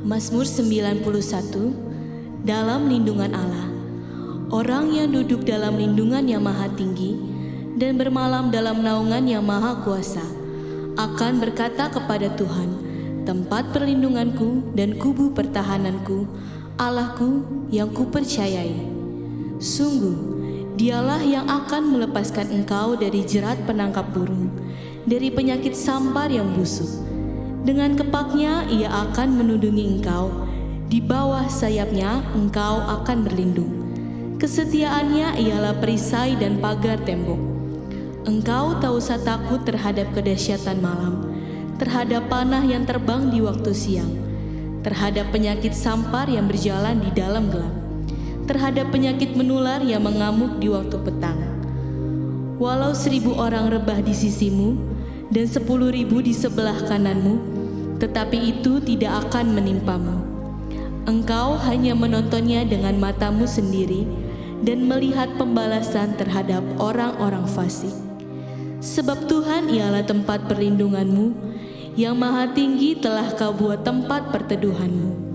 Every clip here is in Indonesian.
Mazmur 91. Dalam lindungan Allah. Orang yang duduk dalam lindungan yang maha tinggi dan bermalam dalam naungan yang maha kuasa akan berkata kepada Tuhan, tempat perlindunganku dan kubu pertahananku, Allahku yang kupercayai. Sungguh, dialah yang akan melepaskan engkau dari jerat penangkap burung, dari penyakit sampar yang busuk. Dengan kepaknya ia akan menudungi engkau, di bawah sayapnya engkau akan berlindung. Kesetiaannya ialah perisai dan pagar tembok. Engkau tak usah takut terhadap kedahsyatan malam, terhadap panah yang terbang di waktu siang, terhadap penyakit sampar yang berjalan di dalam gelap, terhadap penyakit menular yang mengamuk di waktu petang. Walau 1.000 orang rebah di sisimu dan 10.000 di sebelah kananmu, tetapi itu tidak akan menimpamu. Engkau hanya menontonnya dengan matamu sendiri dan melihat pembalasan terhadap orang-orang fasik. Sebab Tuhan ialah tempat perlindunganmu, yang maha tinggi telah kau buat tempat perteduhanmu.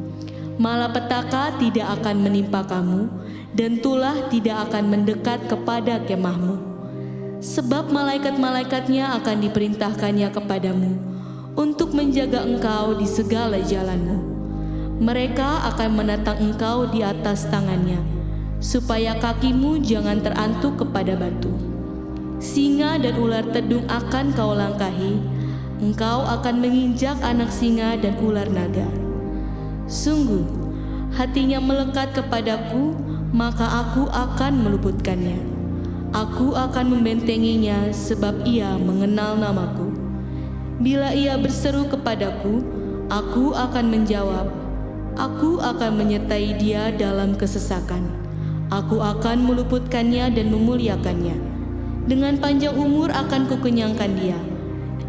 Malapetaka tidak akan menimpa kamu, dan tulah tidak akan mendekat kepada kemahmu. Sebab malaikat-malaikatnya akan diperintahkannya kepadamu, untuk menjaga engkau di segala jalanmu. Mereka akan menatang engkau di atas tangannya, supaya kakimu jangan terantuk kepada batu. Singa dan ular tedung akan kau langkahi, engkau akan menginjak anak singa dan ular naga. Sungguh, hatinya melekat kepadaku, maka aku akan meluputkannya. Aku akan membentenginya sebab ia mengenal namaku. Bila ia berseru kepadaku, aku akan menjawab. Aku akan menyertai dia dalam kesesakan. Aku akan meluputkannya dan memuliakannya. Dengan panjang umur akan kukenyangkan dia,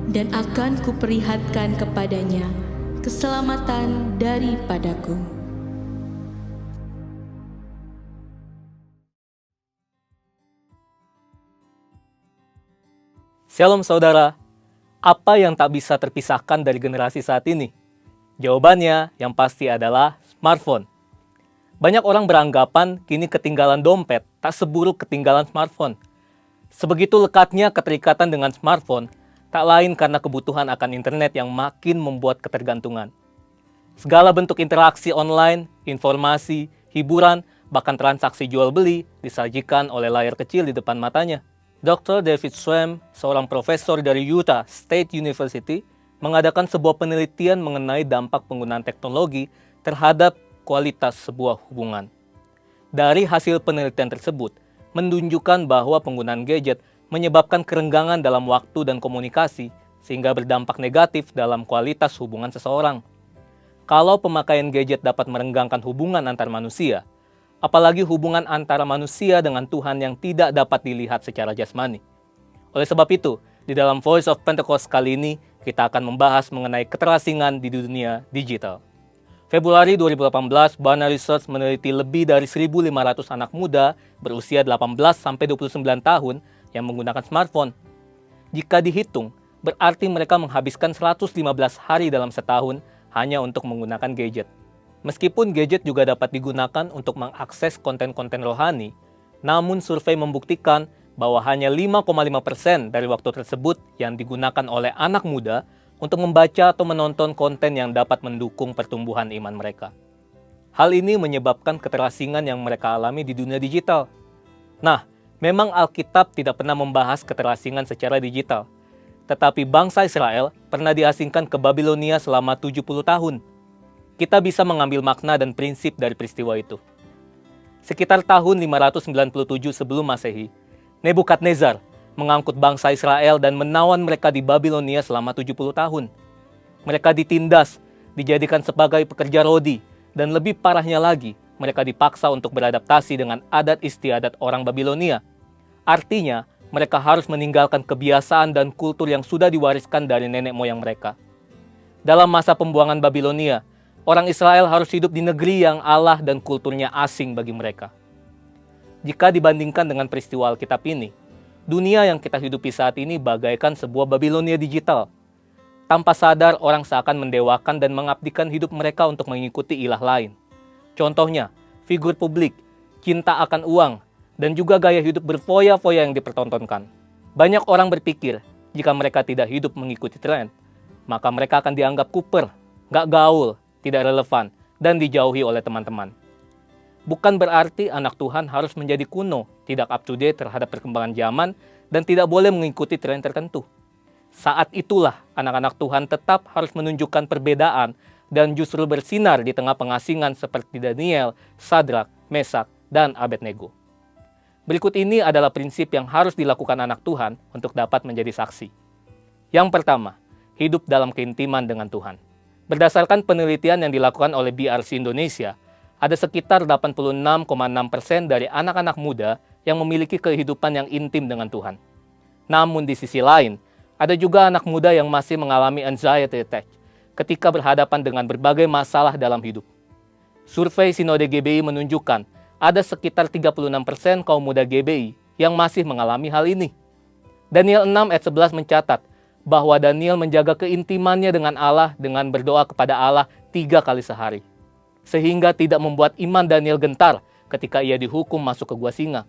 dan akan kuperlihatkan kepadanya keselamatan daripadaku. Shalom saudara, apa yang tak bisa terpisahkan dari generasi saat ini? Jawabannya yang pasti adalah smartphone. Banyak orang beranggapan kini ketinggalan dompet tak seburuk ketinggalan smartphone. Sebegitu lekatnya keterikatan dengan smartphone, tak lain karena kebutuhan akan internet yang makin membuat ketergantungan. Segala bentuk interaksi online, informasi, hiburan, bahkan transaksi jual-beli disajikan oleh layar kecil di depan matanya. Dr. David Schwem, seorang profesor dari Utah State University, mengadakan sebuah penelitian mengenai dampak penggunaan teknologi terhadap kualitas sebuah hubungan. Dari hasil penelitian tersebut, menunjukkan bahwa penggunaan gadget menyebabkan kerenggangan dalam waktu dan komunikasi, sehingga berdampak negatif dalam kualitas hubungan seseorang. Kalau pemakaian gadget dapat merenggangkan hubungan antar manusia, apalagi hubungan antara manusia dengan Tuhan yang tidak dapat dilihat secara jasmani. Oleh sebab itu, di dalam Voice of Pentecost kali ini, kita akan membahas mengenai keterasingan di dunia digital. Februari 2018, Barna Research meneliti lebih dari 1.500 anak muda berusia 18-29 tahun yang menggunakan smartphone. Jika dihitung, berarti mereka menghabiskan 115 hari dalam setahun hanya untuk menggunakan gadget. Meskipun gadget juga dapat digunakan untuk mengakses konten-konten rohani, namun survei membuktikan bahwa hanya 5,5% dari waktu tersebut yang digunakan oleh anak muda untuk membaca atau menonton konten yang dapat mendukung pertumbuhan iman mereka. Hal ini menyebabkan keterasingan yang mereka alami di dunia digital. Nah, memang Alkitab tidak pernah membahas keterasingan secara digital, tetapi bangsa Israel pernah diasingkan ke Babilonia selama 70 tahun. Kita bisa mengambil makna dan prinsip dari peristiwa itu. Sekitar tahun 597 sebelum Masehi, Nebukadnezar mengangkut bangsa Israel dan menawan mereka di Babilonia selama 70 tahun. Mereka ditindas, dijadikan sebagai pekerja rodi, dan lebih parahnya lagi, mereka dipaksa untuk beradaptasi dengan adat istiadat orang Babilonia. Artinya, mereka harus meninggalkan kebiasaan dan kultur yang sudah diwariskan dari nenek moyang mereka. Dalam masa pembuangan Babilonia, orang Israel harus hidup di negeri yang Allah dan kulturnya asing bagi mereka. Jika dibandingkan dengan peristiwa Alkitab ini, dunia yang kita hidupi saat ini bagaikan sebuah Babilonia digital. Tanpa sadar, orang seakan mendewakan dan mengabdikan hidup mereka untuk mengikuti ilah lain. Contohnya, figur publik, cinta akan uang, dan juga gaya hidup berfoya-foya yang dipertontonkan. Banyak orang berpikir, jika mereka tidak hidup mengikuti tren, maka mereka akan dianggap kuper, gak gaul, tidak relevan, dan dijauhi oleh teman-teman. Bukan berarti anak Tuhan harus menjadi kuno, tidak up to date terhadap perkembangan zaman, dan tidak boleh mengikuti tren tertentu. Saat itulah anak-anak Tuhan tetap harus menunjukkan perbedaan dan justru bersinar di tengah pengasingan seperti Daniel, Sadrak, Mesak, dan Abednego. Berikut ini adalah prinsip yang harus dilakukan anak Tuhan untuk dapat menjadi saksi. Yang pertama, hidup dalam keintiman dengan Tuhan. Berdasarkan penelitian yang dilakukan oleh BRC Indonesia, ada sekitar 86,6% dari anak-anak muda yang memiliki kehidupan yang intim dengan Tuhan. Namun di sisi lain, ada juga anak muda yang masih mengalami anxiety attack ketika berhadapan dengan berbagai masalah dalam hidup. Survei Sinode GBI menunjukkan ada sekitar 36% kaum muda GBI yang masih mengalami hal ini. Daniel 6 ayat 11 mencatat bahwa Daniel menjaga keintimannya dengan Allah dengan berdoa kepada Allah 3 kali sehari. Sehingga tidak membuat iman Daniel gentar ketika ia dihukum masuk ke gua singa.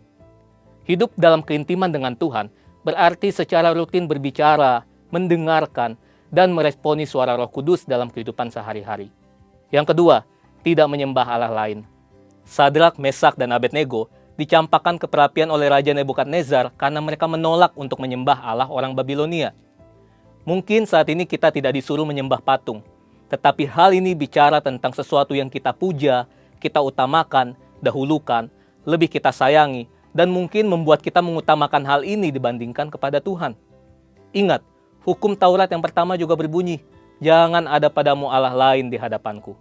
Hidup dalam keintiman dengan Tuhan berarti secara rutin berbicara, mendengarkan, dan meresponi suara Roh Kudus dalam kehidupan sehari-hari. Yang kedua, tidak menyembah Allah lain. Sadrak, Mesak, dan Abednego dicampakkan ke perapian oleh Raja Nebukadnezar karena mereka menolak untuk menyembah Allah orang Babilonia. Mungkin saat ini kita tidak disuruh menyembah patung, tetapi hal ini bicara tentang sesuatu yang kita puja, kita utamakan, dahulukan, lebih kita sayangi, dan mungkin membuat kita mengutamakan hal ini dibandingkan kepada Tuhan. Ingat, hukum Taurat yang pertama juga berbunyi, jangan ada padamu Allah lain di hadapanku.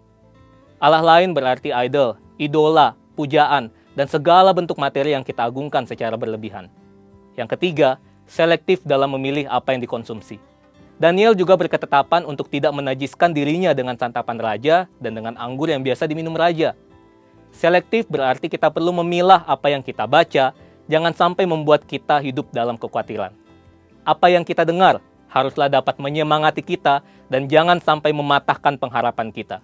Allah lain berarti idol, idola, pujaan, dan segala bentuk materi yang kita agungkan secara berlebihan. Yang ketiga, selektif dalam memilih apa yang dikonsumsi. Daniel juga berketetapan untuk tidak menajiskan dirinya dengan santapan raja dan dengan anggur yang biasa diminum raja. Selektif berarti kita perlu memilah apa yang kita baca, jangan sampai membuat kita hidup dalam kekhawatiran. Apa yang kita dengar haruslah dapat menyemangati kita dan jangan sampai mematahkan pengharapan kita.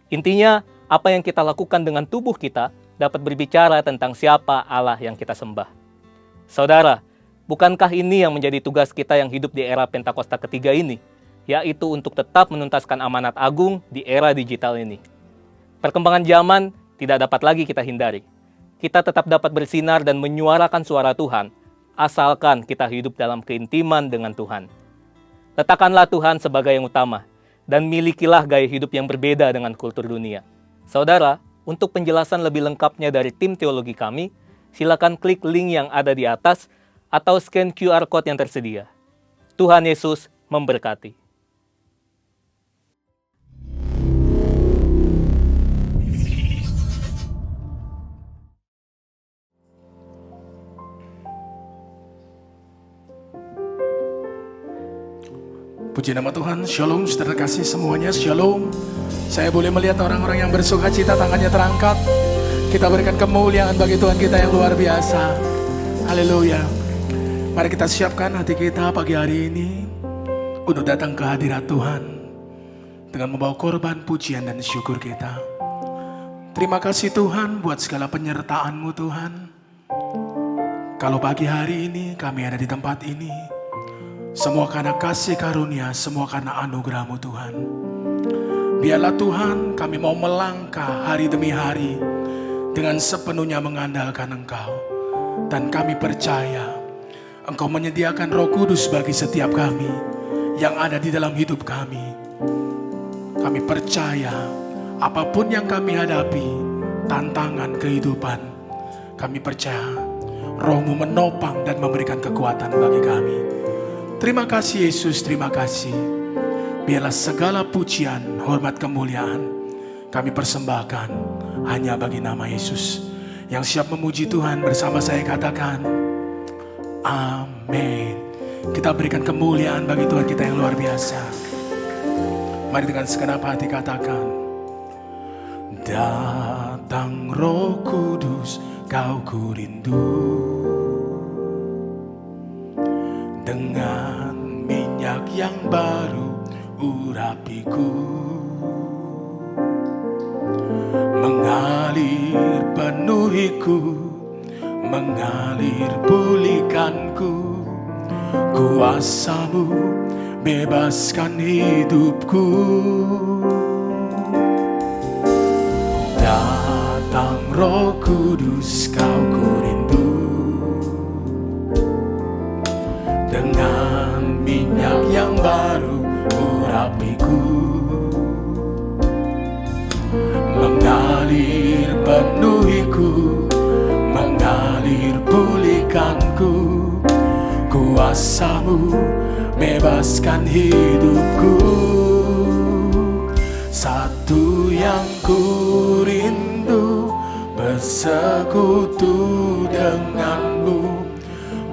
Intinya, apa yang kita lakukan dengan tubuh kita dapat berbicara tentang siapa Allah yang kita sembah. Saudara, bukankah ini yang menjadi tugas kita yang hidup di era Pentakosta ketiga ini, yaitu untuk tetap menuntaskan amanat agung di era digital ini. Perkembangan zaman tidak dapat lagi kita hindari. Kita tetap dapat bersinar dan menyuarakan suara Tuhan, asalkan kita hidup dalam keintiman dengan Tuhan. Letakkanlah Tuhan sebagai yang utama, dan milikilah gaya hidup yang berbeda dengan kultur dunia. Saudara, untuk penjelasan lebih lengkapnya dari tim teologi kami, silakan klik link yang ada di atas atau scan QR Code yang tersedia. Tuhan Yesus memberkati. Puji nama Tuhan, Shalom, saudara kasih semuanya, Shalom. Saya boleh melihat orang-orang yang bersuka cita, tangannya terangkat. Kita berikan kemuliaan bagi Tuhan kita yang luar biasa. Haleluya. Mari kita siapkan hati kita pagi hari ini untuk datang ke hadirat Tuhan dengan membawa korban pujian dan syukur kita. Terima kasih Tuhan buat segala penyertaan-Mu Tuhan. Kalau pagi hari ini kami ada di tempat ini, semua karena kasih karunia, semua karena anugerah-Mu Tuhan. Biarlah Tuhan kami mau melangkah hari demi hari dengan sepenuhnya mengandalkan Engkau. Dan kami percaya Engkau menyediakan Roh Kudus bagi setiap kami yang ada di dalam hidup kami. Kami percaya apapun yang kami hadapi, tantangan kehidupan, kami percaya Roh-Mu menopang dan memberikan kekuatan bagi kami. Terima kasih Yesus, terima kasih. Biarlah segala pujian, hormat, kemuliaan kami persembahkan hanya bagi nama Yesus. Yang siap memuji Tuhan bersama saya katakan, amin. Kita berikan kemuliaan bagi Tuhan kita yang luar biasa. Mari dengan segenap hati katakan, datang Roh Kudus, Kau ku rindu. Dengan minyak yang baru urapiku, mengalir penuhiku, mengalir pulihkanku. Kuasa-Mu bebaskan hidupku. Datang Roh Kudus, Kau ku rindu, dengan minyak yang baru urapiku, mengalir penuhiku, mengalir pulihkanku. Kuasa-Mu bebaskan hidupku. Satu yang ku rindu, bersekutu denganmu,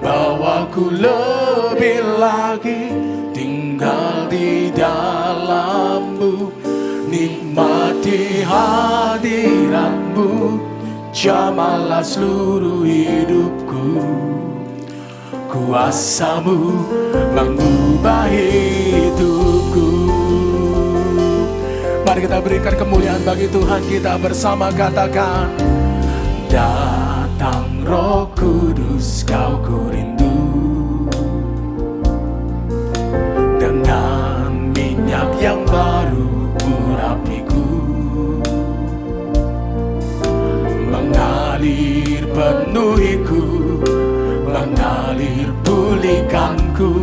bawaku lebih lagi tinggal di dalam-Mu, nikmati hadirat-Mu, jamahlah seluruh hidupku. Kuasa-Mu mengubah hidupku. Mari kita berikan kemuliaan bagi Tuhan kita bersama, katakan, datang Roh Kudus, Kau ku rindu, dengan minyak yang baru urapiku, mengalir penuhiku, mengalir pulihkanku.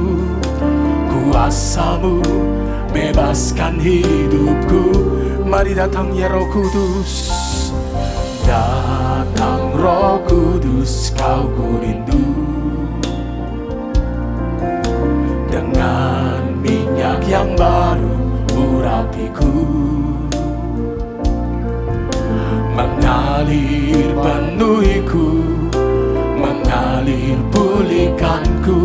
Kuasa-Mu bebaskan hidupku. Mari datang ya Roh Kudus, datang Roh Kudus, Kau ku rindu, dengan minyak yang baru urapiku, mengalir penuhiku, mengalir pulihkanku.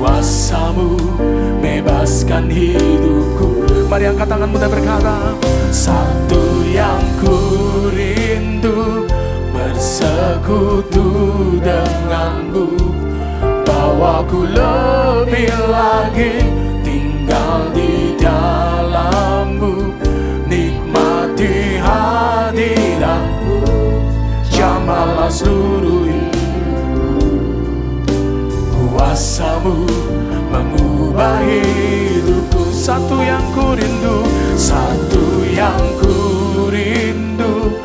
Kuasa-Mu bebaskan hidupku. Mari angkat tanganmu dan berkata, satu yang ku rindu, bersekutu denganmu, bawaku lebih lagi tinggal di dalam-Mu, nikmati hadirat-Mu, jamahlah seluruh hidupku. Kuasa-Mu mengubah hidupku. Satu yang ku rindu, satu yang ku rindu,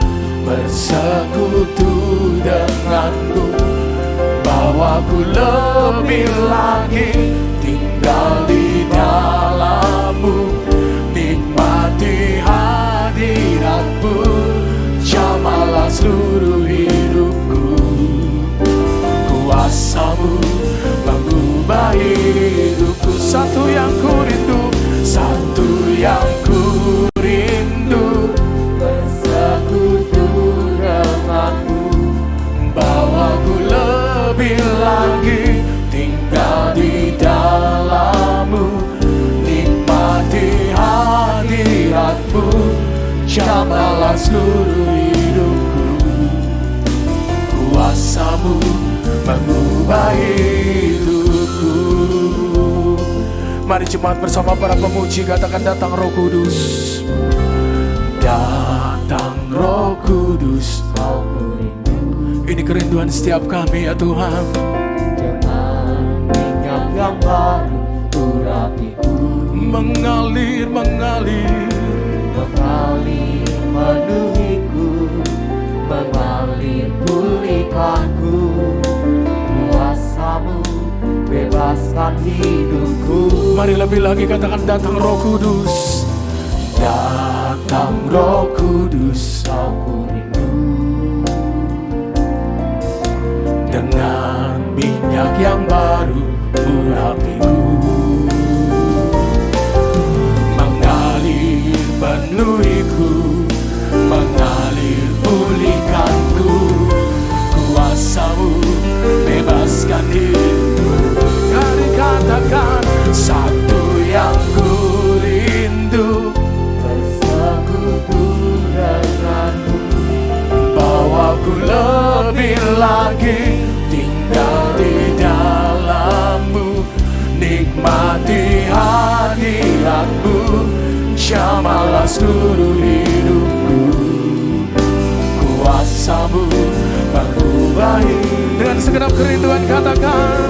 bersekutu denganmu, bawaku lebih lagi tinggal di dalam-Mu, nikmati hadirat-Mu, jamahlah seluruh hidupku. Kuasa-Mu mengubah hidupku. Satu yang ku rindu, satu yang ku rindu, bersekutu denganmu, bawaku lebih lagi tinggal di dalam-Mu, nikmati hadirat-Mu, jamahlah seluruh hidupku. Kuasa-Mu mengubah hidupku. Mari jemaat bersama para pemuji katakan, datang Roh Kudus, datang Roh Kudus, Kau ku rindu. Ini kerinduan setiap kami ya Tuhan. Dengan minyak yang baru urapiku, Mengalir, mengalir, mengalir penuhiku, mengalir pulihkanku. Kuasa-Mu bebaskan hidupku. mari lebih lagi katakan, datang Roh Kudus, datang Roh Kudus, Kau ku rindu, dengan minyak yang baru urapiku, mengalir penuhiku, mengalir pulihkanku. Kuasa-Mu bebaskan hidupku. Mari katakan, satu yang ku rindu, bersekutu denganmu, bawaku lebih lagi tinggal di dalam-Mu, nikmati hadirat hadirat-Mu, jamahlah seluruh hidupku. Kuasa-Mu mengubahi. Dengan segenap kerinduan katakan,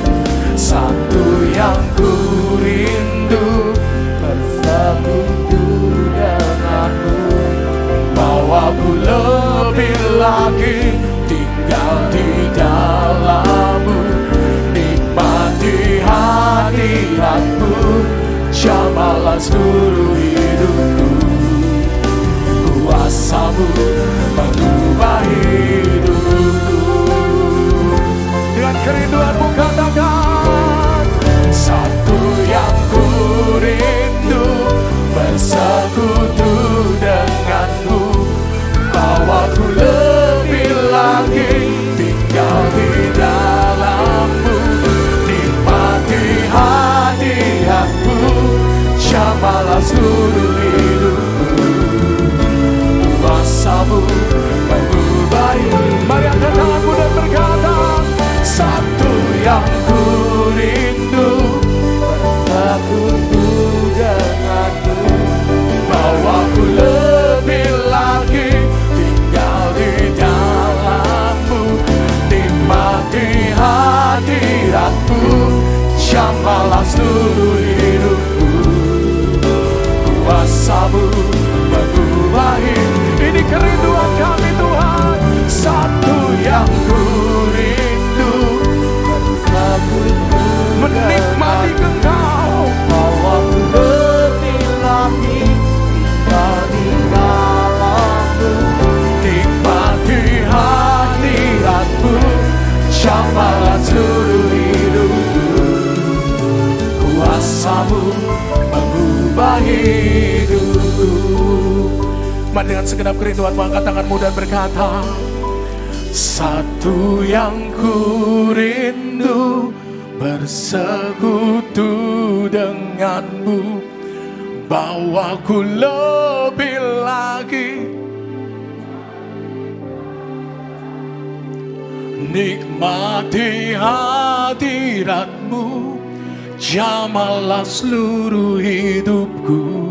satu yang ku rindu, bersekutu denganmu. bawaku lebih lagi tinggal di dalam-Mu, nikmati hadirat-Mu, jamahlah seluruh hidupku. Kuasa-Mu mengubah hidupku. Dengan kerinduanmu katakan, satu yang ku rindu, bersekutu denganmu, bawaku lebih lagi tinggal di dalam-Mu, nikmati hadirat-Mu, jamahlah seluruh hidupku. Kuasa-Mu mengubah. Mari angkat tanganmu dan berkata, satu yang ku rindu, Bersekutu denganmu. bawaku lebih lagi tinggal di dalam-Mu, nikmati hadirat-Mu, jamahlah seluruh hidupku. Kuasa-Mu mengubah. Ini kerinduan kami Tuhan, satu yang ku rindu, Bersekutu menikmati Engkau, bawaku lebih lagi tinggal di dalam-Mu. nikmati hadirat-Mu, jamahlah seluruh hidupku. Kuasa-Mu mengubah hidupku. Mari dengan segenap kerinduanmu angkat tanganmu dan berkata, satu yang ku rindu, bersekutu denganmu, bawaku lebih lagi nikmati hadirat-Mu, jamahlah seluruh hidupku.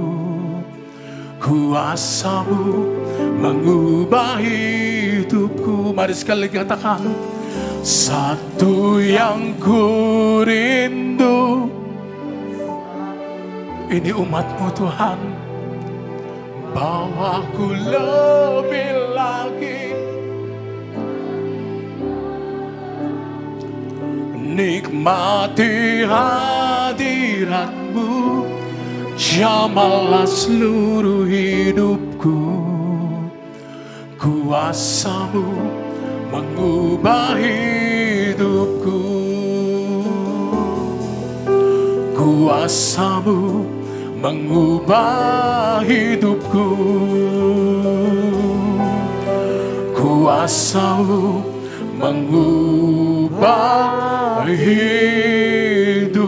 Kuasa-Mu mengubah hidupku. Mari sekali lagi katakan, satu yang ku rindu. Ini umat-Mu Tuhan, bawaku lebih lagi nikmati hadirat-Mu, jamahlah seluruh hidupku. Kuasa-Mu mengubah hidupku. Kuasa-Mu mengubah hidupku. Kuasa-Mu mengubah hidupku.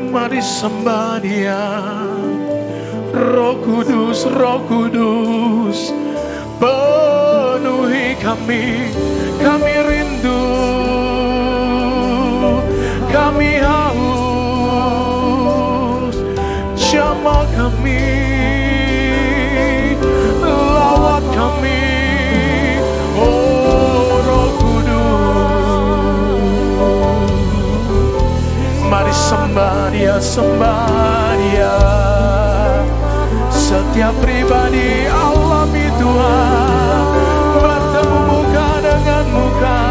Mari sembah Dia. Roh Kudus, Roh Kudus, penuhi kami. Kami rindu, kami haus, jamah kami, lawat kami, oh Roh Kudus. Mari sembah Dia, sembah Dia. Setiap pribadi alami Tuhan, bertemu muka dengan muka,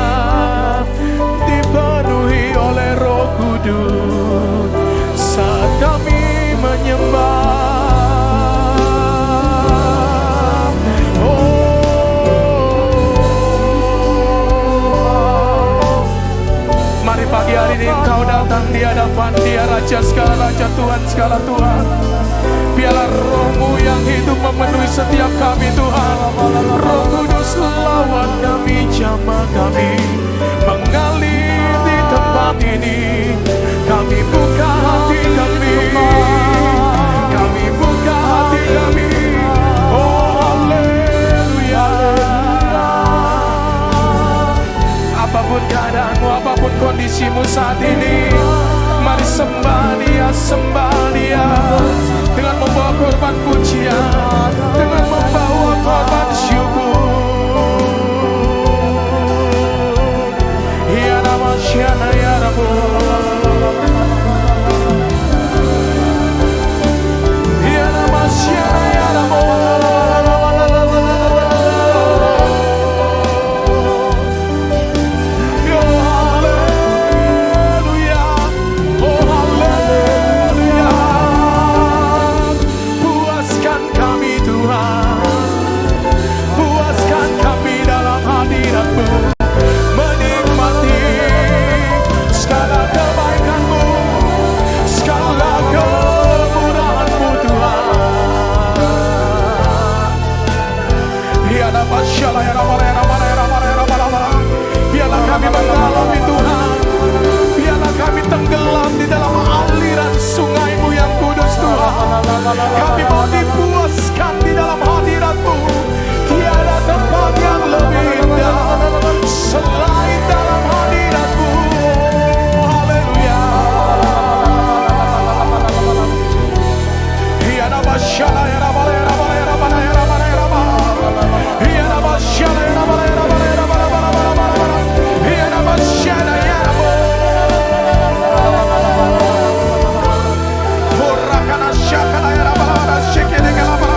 dipenuhi oleh Roh Kudus saat kami menyembah. Oh, mari pagi hari ini Engkau datang di hadapan Dia, Raja segala Raja, Tuhan segala Tuhan. Biarlah Roh-Mu yang hidup memenuhi setiap kami Tuhan. Roh Kudus lawat kami, jamah kami, mengalir di tempat ini. Kami buka hati kami, kami buka hati kami. Oh haleluya. Apapun keadaan kasih-Mu saat ini. Mari sembah Dia dengan membawa korban pujian, dengan membawa korban syukur. Ya Namasyana ya Rabbu, Ya Namasyana ya Rabbu. Biarlah kami mengalami Tuhan, biarlah kami tenggelam di dalam aliran sungai-Mu yang kudus Tuhan. Kami mau dipuaskan di dalam hadirat-Mu. Tiada tempat yang lebih indah selain dalam hadirat-Mu. Haleluya. Ya Namasyana ya Rabba ya Rabba ya Rabba ya Rabba ya Rabba. Ya Namasyana ya Rabba ya Rabba ya Rabba ya Rabba. Ya Namasyana ya Rabba. Horakana syakana ya Rabba ya syekene ya Rabba.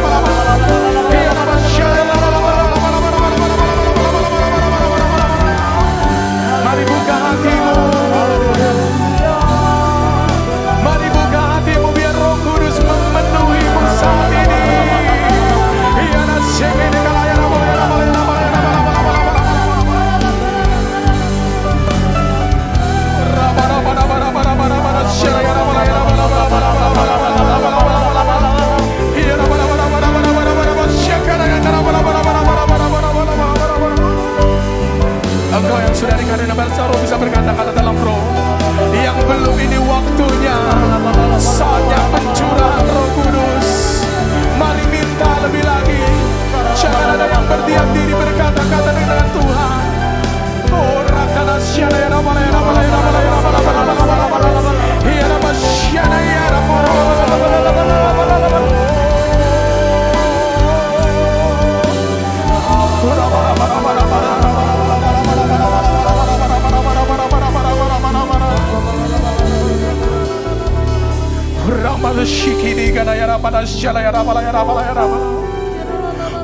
Ya Namasyana ya Rabba. Mari buka hatimu. Mari buka hatimu biar Roh Kudus memenuhimu saat ini. Ya Namasyana ya Rabba ya Rabba ya Rabba. Engkau yang sudah dikatakan bahasa roh bisa berkata-kata dalam roh. Yang belum, ini waktunya, saatnya pencurahan Roh Kudus. Mari minta lebih lagi. Jangan ada yang berdiam diri berkata-kata dengan Tuhan. Oh, rakana syana ya Rabba ya Rabba ya Rabba ya Rabba ya Rabba syana ya Rabba.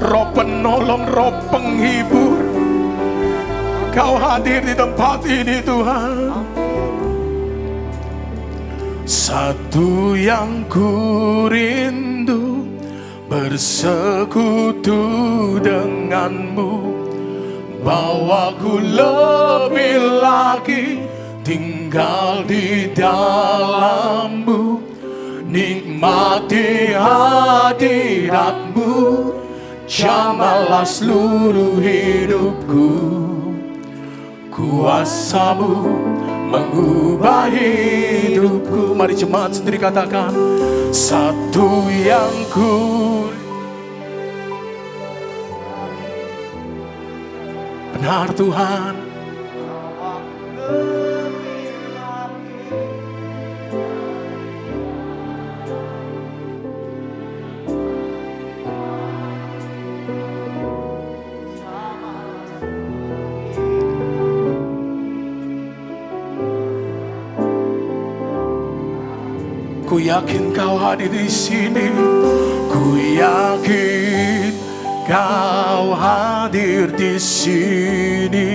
Roh penolong, Roh penghibur, Kau hadir di tempat ini Tuhan. Satu yang ku rindu, bersekutu denganmu, bawaku lebih lagi tinggal di dalammu, nikmati hadiratmu, jamalah seluruh hidupku. Kuasa-Mu mengubah hidupku. Mari jemaat sendiri katakan, satu yang ku benar Tuhan. Ku yakin Kau hadir di sini. Ku yakin Kau hadir di sini.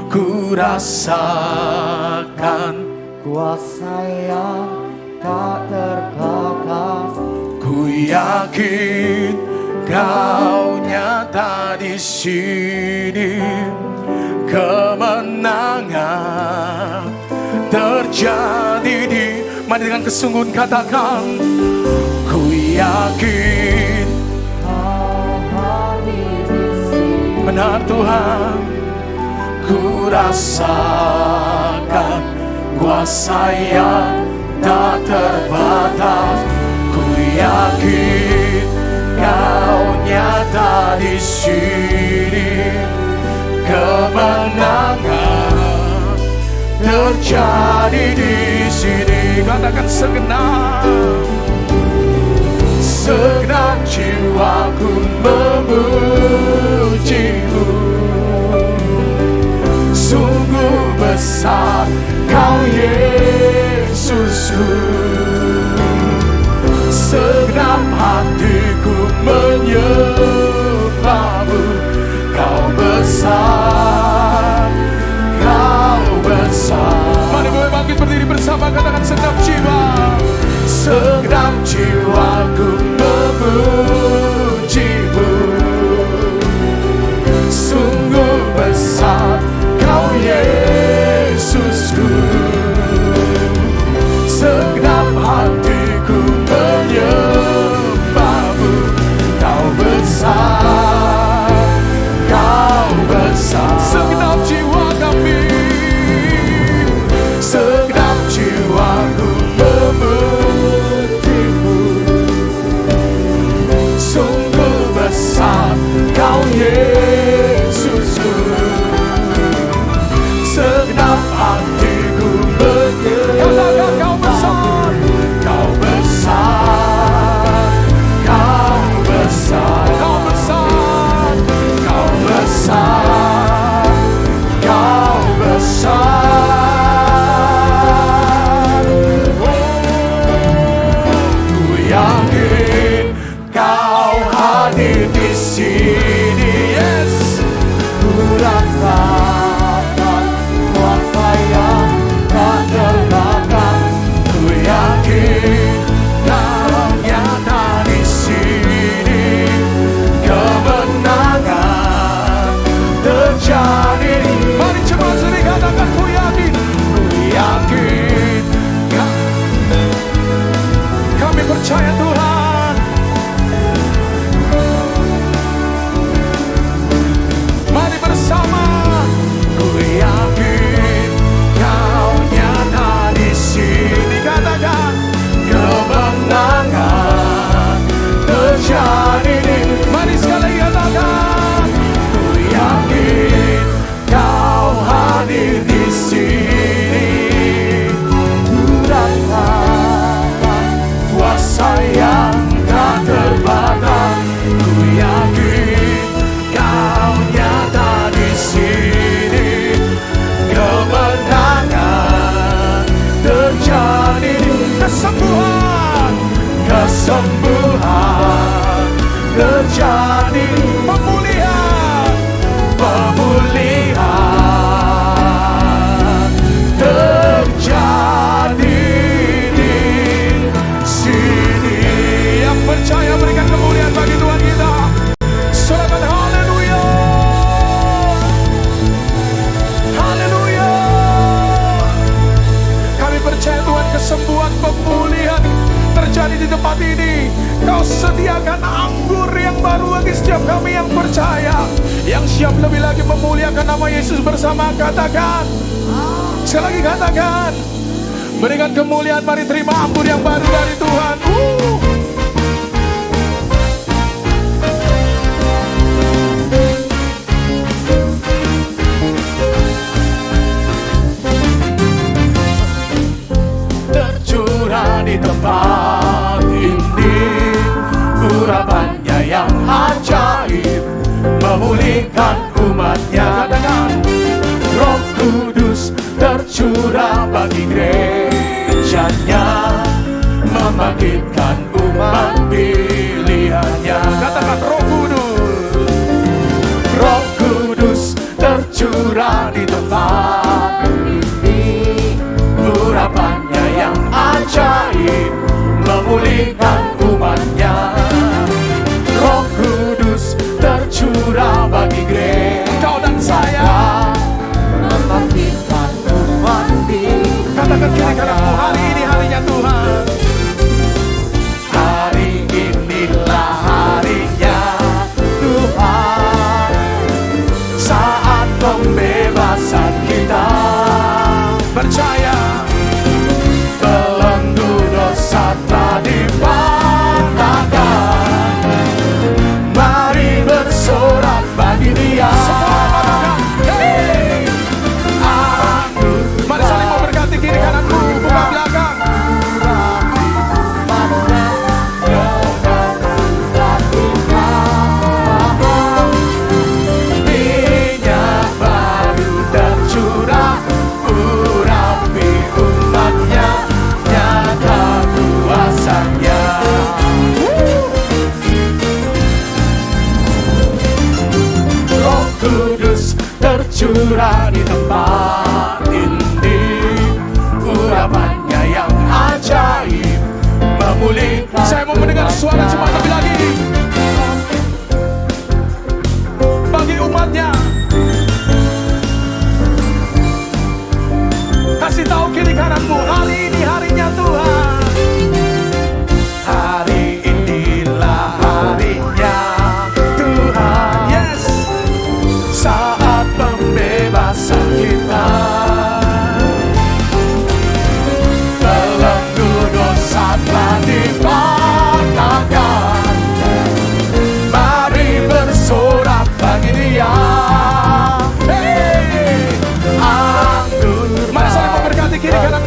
Ku rasakan kuasa yang tak terbatas. Ku yakin Kau nyata di sini. Kemenangan terjadi di. Mari dengan kesungguhan katakan, ku yakin Kau hadir di sini. benar Tuhan. Ku rasakan kuasa yang tak terbatas. Ku yakin Kau nyata di sini. Kemenangan terjadi di sini. Katakan segenap, segenap jiwaku memuji-Mu. Sungguh besar Kau Yesusku, segenap hatiku menyembah-Mu. Kau besar, Kau besar. Mari boleh bangkit berdiri bersama, katakan segenap jiwa, segenap jiwaku memuji-Mu. Sungguh besar Kau Yesusku, segenap hatiku menyembah-Mu. Kau besar, Kau besar. Segenap jiwa kami, segenap jiwaku memuji-Mu. Sungguh besar Kau Yesusku, segenap hatiku menyembah. Katakan Kau besar, Kau besar, Kau besar, Kau besar, Kau besar, Kau besar. Ku yakin Kau hadir di sini. Yes, ku rasakan kuasa yang tak terbatas. Ku yakin Kau nyata di sini. Kemenangan terjadi. Mari cepat sering katakan ku yakin. Ku yakin kami percaya Tuhan. Mari bersama. Ku yakin Kau nyata di sini. Katakan kemenangan terjadi. Mari sekali lagi katakan. Ku yakin Kau hadir di sini. Ku rasakan kuasa yang tak terbatas. Ku yakin Kau nyata di sini. Kemenangan terjadi. Kesembuhan, kesembuhan terjadi. Pemulihan, pemulihan terjadi di sini. Yang percaya berikan kemuliaan bagi Tuhan kita. Sorakan haleluya, haleluya. Kami percaya Tuhan, kesembuhan, pemulihan terjadi di tempat ini. Kau sediakan anggur yang baru bagi setiap kami yang percaya, yang siap lebih lagi memuliakan nama Yesus bersama. Katakan sekali lagi, katakan berikan kemuliaan. Mari terima anggur yang baru dari Tuhan. Tercurah di tempat ini urapannya yang ajaib, memulihkan umatnya. Katakan Roh Kudus tercurah bagi gerejanya, membangkitkan umat pilihannya. Katakan Roh Kudus, Roh Kudus tercurah di tempat ini, urapannya yang ajaib, memulihkan umatnya. Roh Kudus tercurah bagi gereja. Kau dan saya membangkitkan umat pilihan. Katakan kiri kananmu, hari ini harinya Tuhan. Hari inilah harinya Tuhan, saat pembebasan kita. Percaya belenggu dosa telah dipatahkan. Mari bersorak bagi Dia. Semua katakan, hey, aku. Mari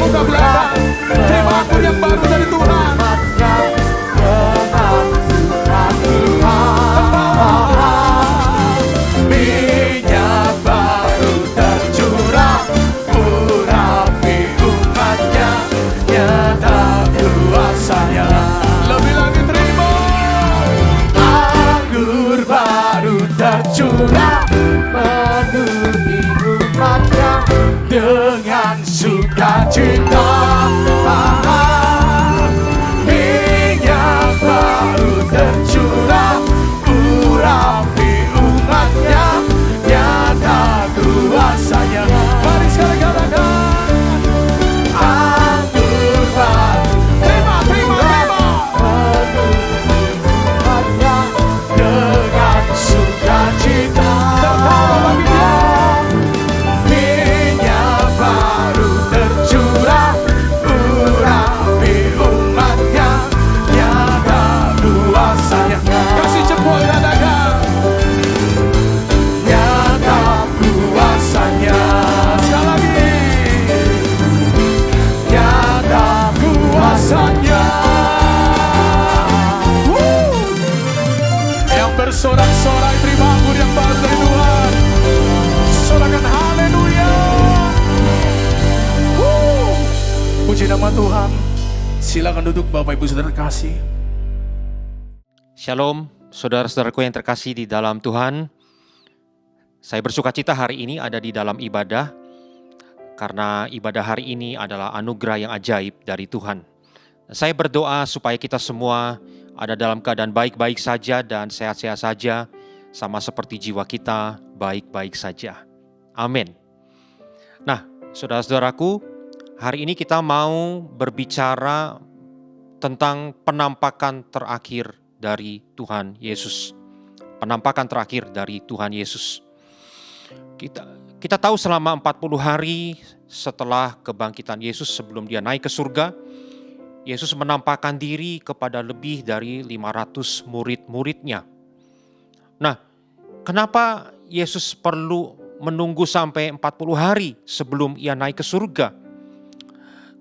kamu ke belakang. Terima anggur yang baru dari Tuhan. Umatnya dengan sukacita. Minyak baru tercurah, urapi umatnya, nyata kuasanya. Lebih lagi terima. Anggur baru tercurah, Menuhi umatnya dengan sukacita. Minyak baru tercurah, urapi umatnya, nyata kuasanya. Mari sekarang katakan, anggur baru. Terima, terima, terima. umatnya Dengan sukacita. Tertawa bagi Dia. Minyak baru tercurah, urapi umatnya, nyata kuasanya. Kasih jempol katakan, nyata kuasanya. Sekali lagi, nyata kuasanya. Yang bersorak-sorai terima anggur yang baru dari Tuhan. Sorakan haleluya. Puji nama Tuhan. Silakan duduk Bapak Ibu Saudara kasih. Shalom, saudara-saudaraku yang terkasih di dalam Tuhan. Saya bersukacita hari ini ada di dalam ibadah, karena ibadah hari ini adalah anugerah yang ajaib dari Tuhan. Saya berdoa supaya kita semua ada dalam keadaan baik-baik saja dan sehat-sehat saja, sama seperti jiwa kita baik-baik saja. Amin. Nah, saudara-saudaraku, hari ini kita mau berbicara tentang penampakan terakhir dari Tuhan Yesus. Penampakan terakhir dari Tuhan Yesus. Kita tahu selama 40 hari setelah kebangkitan Yesus, sebelum dia naik ke surga, Yesus menampakkan diri kepada lebih dari 500 murid-muridnya. Nah, kenapa Yesus perlu menunggu sampai 40 hari sebelum ia naik ke surga?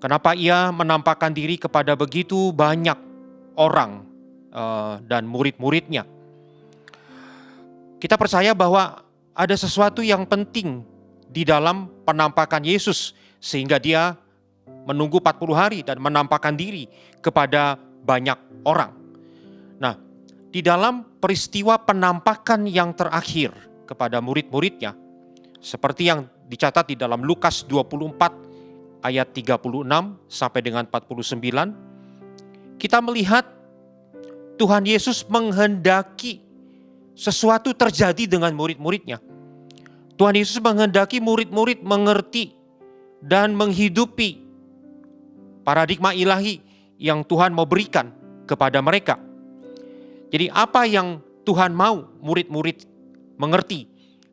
Kenapa ia menampakkan diri kepada begitu banyak orang dan murid-muridnya? Kita percaya bahwa ada sesuatu yang penting di dalam penampakan Yesus, sehingga dia menunggu 40 hari dan menampakkan diri kepada banyak orang. Nah, di dalam peristiwa penampakan yang terakhir kepada murid-muridnya, seperti yang dicatat di dalam Lukas 24 ayat 36 sampai dengan 49, kita melihat Tuhan Yesus menghendaki sesuatu terjadi dengan murid-muridnya. Tuhan Yesus menghendaki murid-murid mengerti dan menghidupi paradigma ilahi yang Tuhan mau berikan kepada mereka. Jadi apa yang Tuhan mau murid-murid mengerti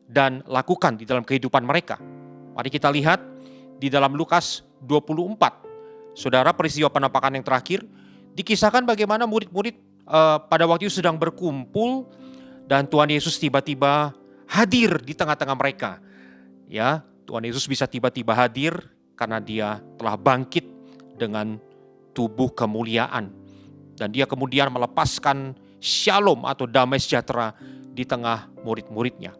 dan lakukan di dalam kehidupan mereka? Mari kita lihat di dalam Lukas 24. Saudara, peristiwa penampakan yang terakhir dikisahkan bagaimana murid-murid pada waktu itu sedang berkumpul dan Tuhan Yesus tiba-tiba hadir di tengah-tengah mereka. Ya, Tuhan Yesus bisa tiba-tiba hadir karena dia telah bangkit dengan tubuh kemuliaan. Dan dia kemudian melepaskan shalom atau damai sejahtera di tengah murid-muridnya.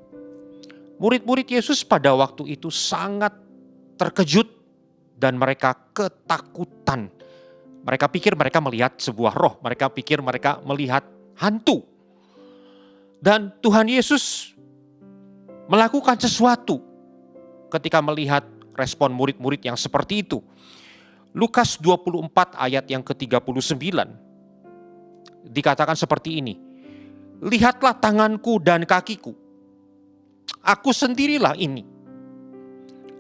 Murid-murid Yesus pada waktu itu sangat terkejut dan mereka ketakutan. Mereka pikir mereka melihat sebuah roh, mereka pikir mereka melihat hantu. Dan Tuhan Yesus melakukan sesuatu ketika melihat respon murid-murid yang seperti itu. Lukas 24 ayat yang ke-39 dikatakan seperti ini. Lihatlah tanganku dan kakiku. Aku sendirilah ini.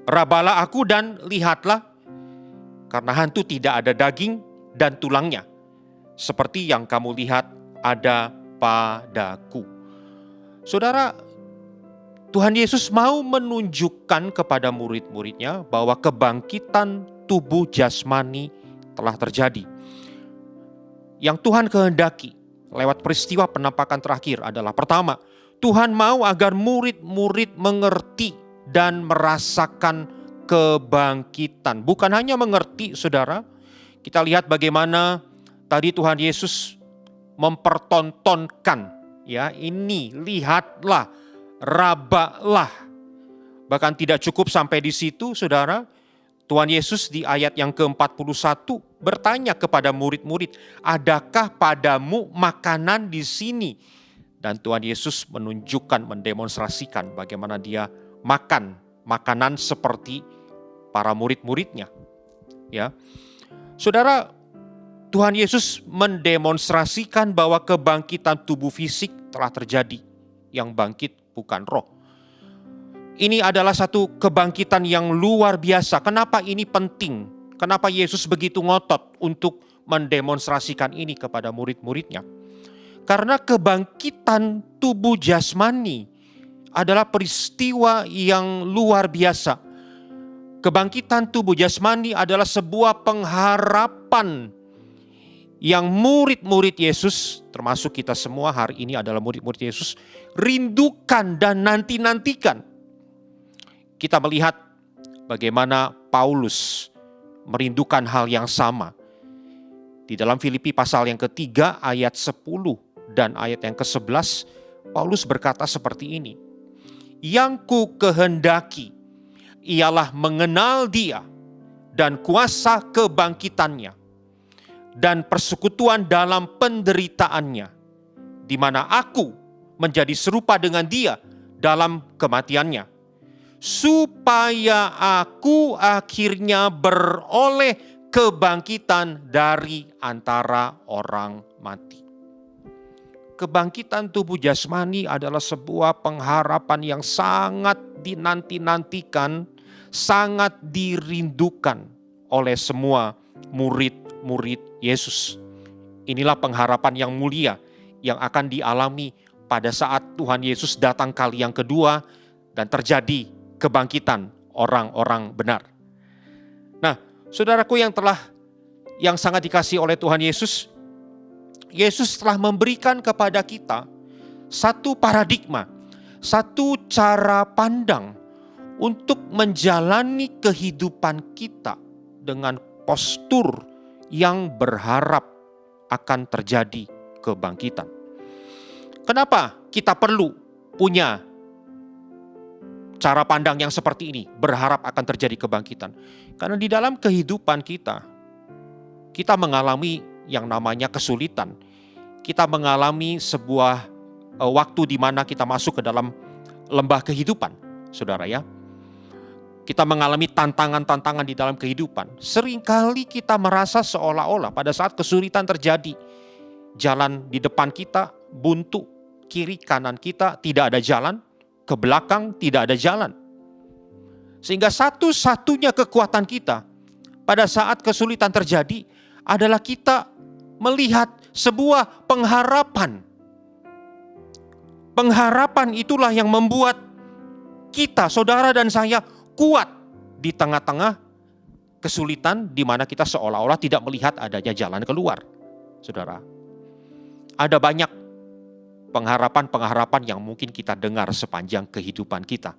Rabalah aku dan lihatlah, karena hantu tidak ada daging dan tulangnya, seperti yang kamu lihat ada padaku. Saudara, Tuhan Yesus mau menunjukkan kepada murid-muridnya bahwa kebangkitan tubuh jasmani telah terjadi. Yang Tuhan kehendaki lewat peristiwa penampakan terakhir adalah, pertama, Tuhan mau agar murid-murid mengerti dan merasakan kebangkitan. Bukan hanya mengerti, saudara. Kita lihat bagaimana tadi Tuhan Yesus mempertontonkan, ya, ini lihatlah, rabalah. Bahkan tidak cukup sampai di situ, saudara. Tuhan Yesus di ayat yang ke-41 bertanya kepada murid-murid, adakah padamu makanan di sini? Dan Tuhan Yesus menunjukkan, mendemonstrasikan bagaimana dia makan makanan seperti para murid-muridnya. Ya, saudara, Tuhan Yesus mendemonstrasikan bahwa kebangkitan tubuh fisik telah terjadi. Yang bangkit bukan roh. Ini adalah satu kebangkitan yang luar biasa. Kenapa ini penting? Kenapa Yesus begitu ngotot untuk mendemonstrasikan ini kepada murid-muridnya? Karena kebangkitan tubuh jasmani adalah peristiwa yang luar biasa. Kebangkitan tubuh jasmani adalah sebuah pengharapan yang murid-murid Yesus, termasuk kita semua hari ini adalah murid-murid Yesus, rindukan dan nanti-nantikan. Kita melihat bagaimana Paulus merindukan hal yang sama. Di dalam Filipi pasal yang ketiga ayat 10 dan ayat yang ke-11, Paulus berkata seperti ini. Yang ku kehendaki ialah mengenal Dia dan kuasa kebangkitannya dan persekutuan dalam penderitaannya, di mana aku menjadi serupa dengan Dia dalam kematiannya, supaya aku akhirnya beroleh kebangkitan dari antara orang mati. Kebangkitan tubuh jasmani adalah sebuah pengharapan yang sangat dinanti-nantikan, sangat dirindukan oleh semua murid-murid Yesus. Inilah pengharapan yang mulia yang akan dialami pada saat Tuhan Yesus datang kali yang kedua dan terjadi kebangkitan orang-orang benar. Nah, saudaraku yang sangat dikasihi oleh Tuhan Yesus, Yesus telah memberikan kepada kita satu paradigma, satu cara pandang untuk menjalani kehidupan kita dengan postur yang berharap akan terjadi kebangkitan. Kenapa kita perlu punya cara pandang yang seperti ini, berharap akan terjadi kebangkitan? Karena di dalam kehidupan kita mengalami yang namanya kesulitan. Kita mengalami sebuah waktu di mana kita masuk ke dalam lembah kehidupan, saudara ya. Kita mengalami tantangan-tantangan di dalam kehidupan. Seringkali kita merasa seolah-olah pada saat kesulitan terjadi, jalan di depan kita buntu, kiri kanan kita tidak ada jalan, ke belakang tidak ada jalan. Sehingga satu-satunya kekuatan kita pada saat kesulitan terjadi adalah kita melihat sebuah pengharapan. Pengharapan itulah yang membuat kita, saudara dan saya, kuat di tengah-tengah kesulitan di mana kita seolah-olah tidak melihat adanya jalan keluar. Saudara, ada banyak pengharapan-pengharapan yang mungkin kita dengar sepanjang kehidupan kita.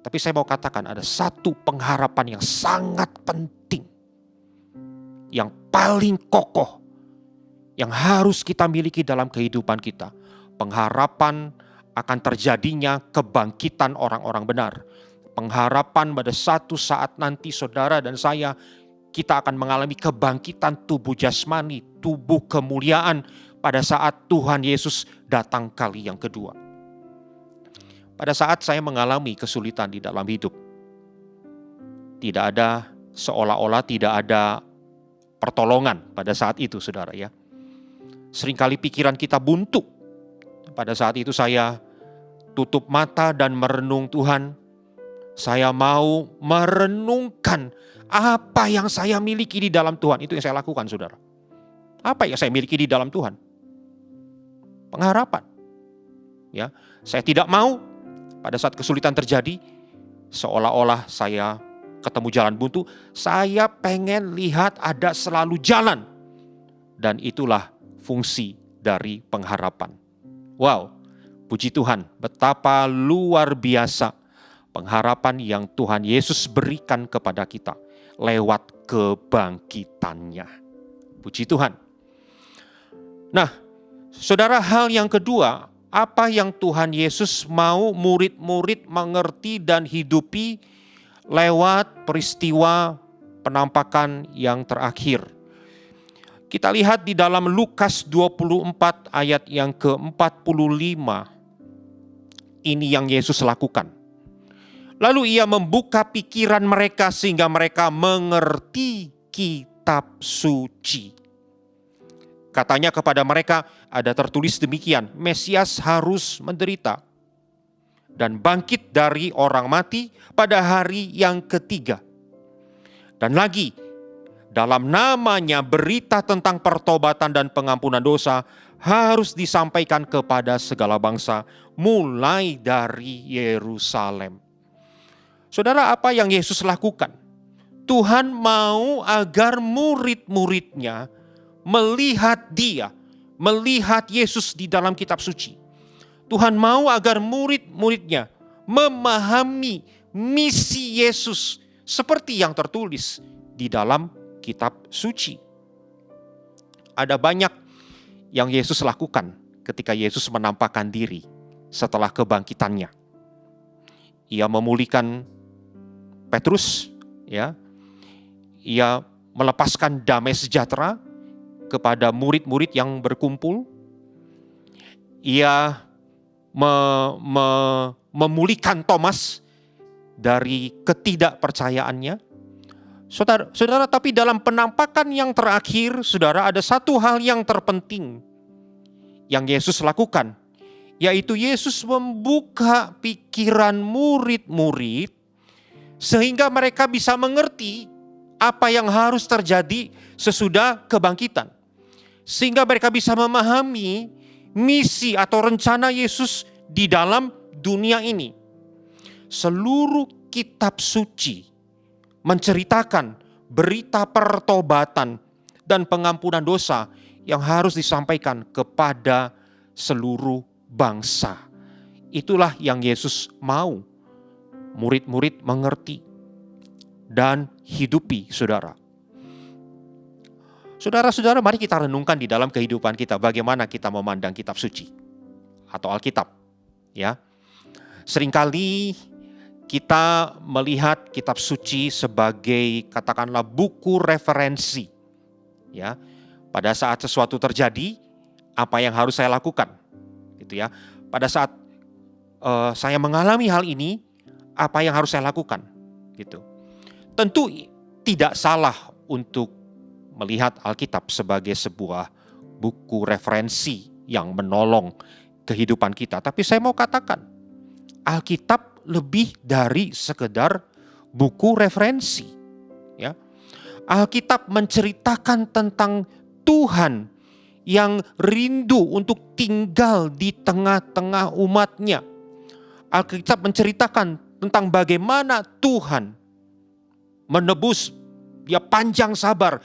Tapi saya mau katakan ada satu pengharapan yang sangat penting, yang paling kokoh, yang harus kita miliki dalam kehidupan kita. Pengharapan akan terjadinya kebangkitan orang-orang benar. Pengharapan pada satu saat nanti saudara dan saya, kita akan mengalami kebangkitan tubuh jasmani, tubuh kemuliaan pada saat Tuhan Yesus datang kali yang kedua. Pada saat saya mengalami kesulitan di dalam hidup, seolah-olah tidak ada pertolongan pada saat itu, saudara ya. Seringkali pikiran kita buntu. Pada saat itu saya tutup mata dan merenung Tuhan. Saya mau merenungkan apa yang saya miliki di dalam Tuhan. Itu yang saya lakukan, saudara. Apa yang saya miliki di dalam Tuhan? Pengharapan. Ya, saya tidak mau pada saat kesulitan terjadi, seolah-olah saya ketemu jalan buntu. Saya pengen lihat ada selalu jalan. Dan itulah fungsi dari pengharapan. Wow, puji Tuhan, betapa luar biasa pengharapan yang Tuhan Yesus berikan kepada kita lewat kebangkitannya. Puji Tuhan. Nah, saudara, hal yang kedua, apa yang Tuhan Yesus mau murid-murid mengerti dan hidupi lewat peristiwa penampakan yang terakhir. Kita lihat di dalam Lukas 24 ayat yang ke-45. Ini yang Yesus lakukan. Lalu ia membuka pikiran mereka sehingga mereka mengerti kitab suci. Katanya kepada mereka, ada tertulis demikian, Mesias harus menderita dan bangkit dari orang mati pada hari yang ketiga. Dan lagi, dalam namanya berita tentang pertobatan dan pengampunan dosa harus disampaikan kepada segala bangsa, mulai dari Yerusalem. Saudara, apa yang Yesus lakukan? Tuhan mau agar murid-muridnya melihat Dia, melihat Yesus di dalam kitab suci. Tuhan mau agar murid-muridnya memahami misi Yesus seperti yang tertulis di dalam kitab suci. Ada banyak yang Yesus lakukan ketika Yesus menampakkan diri setelah kebangkitannya. Ia memulihkan Petrus, ya. Ia melepaskan damai sejahtera kepada murid-murid yang berkumpul. Ia memulihkan Thomas dari ketidakpercayaannya. Saudara, tapi dalam penampakan yang terakhir, saudara, ada satu hal yang terpenting yang Yesus lakukan, yaitu Yesus membuka pikiran murid-murid sehingga mereka bisa mengerti apa yang harus terjadi sesudah kebangkitan. Sehingga mereka bisa memahami misi atau rencana Yesus di dalam dunia ini. Seluruh kitab suci menceritakan berita pertobatan dan pengampunan dosa yang harus disampaikan kepada seluruh bangsa. Itulah yang Yesus mau murid-murid mengerti dan hidupi, saudara. Saudara-saudara, mari kita renungkan di dalam kehidupan kita bagaimana kita memandang kitab suci atau Alkitab. Ya, seringkali kita melihat kitab suci sebagai katakanlah buku referensi. Ya, pada saat sesuatu terjadi, apa yang harus saya lakukan? Gitu ya. Pada saat saya mengalami hal ini, apa yang harus saya lakukan? Gitu. Tentu tidak salah untuk melihat Alkitab sebagai sebuah buku referensi yang menolong kehidupan kita. Tapi saya mau katakan, Alkitab lebih dari sekedar buku referensi. Ya. Alkitab menceritakan tentang Tuhan yang rindu untuk tinggal di tengah-tengah umatnya. Alkitab menceritakan tentang bagaimana Tuhan menebus, Dia panjang sabar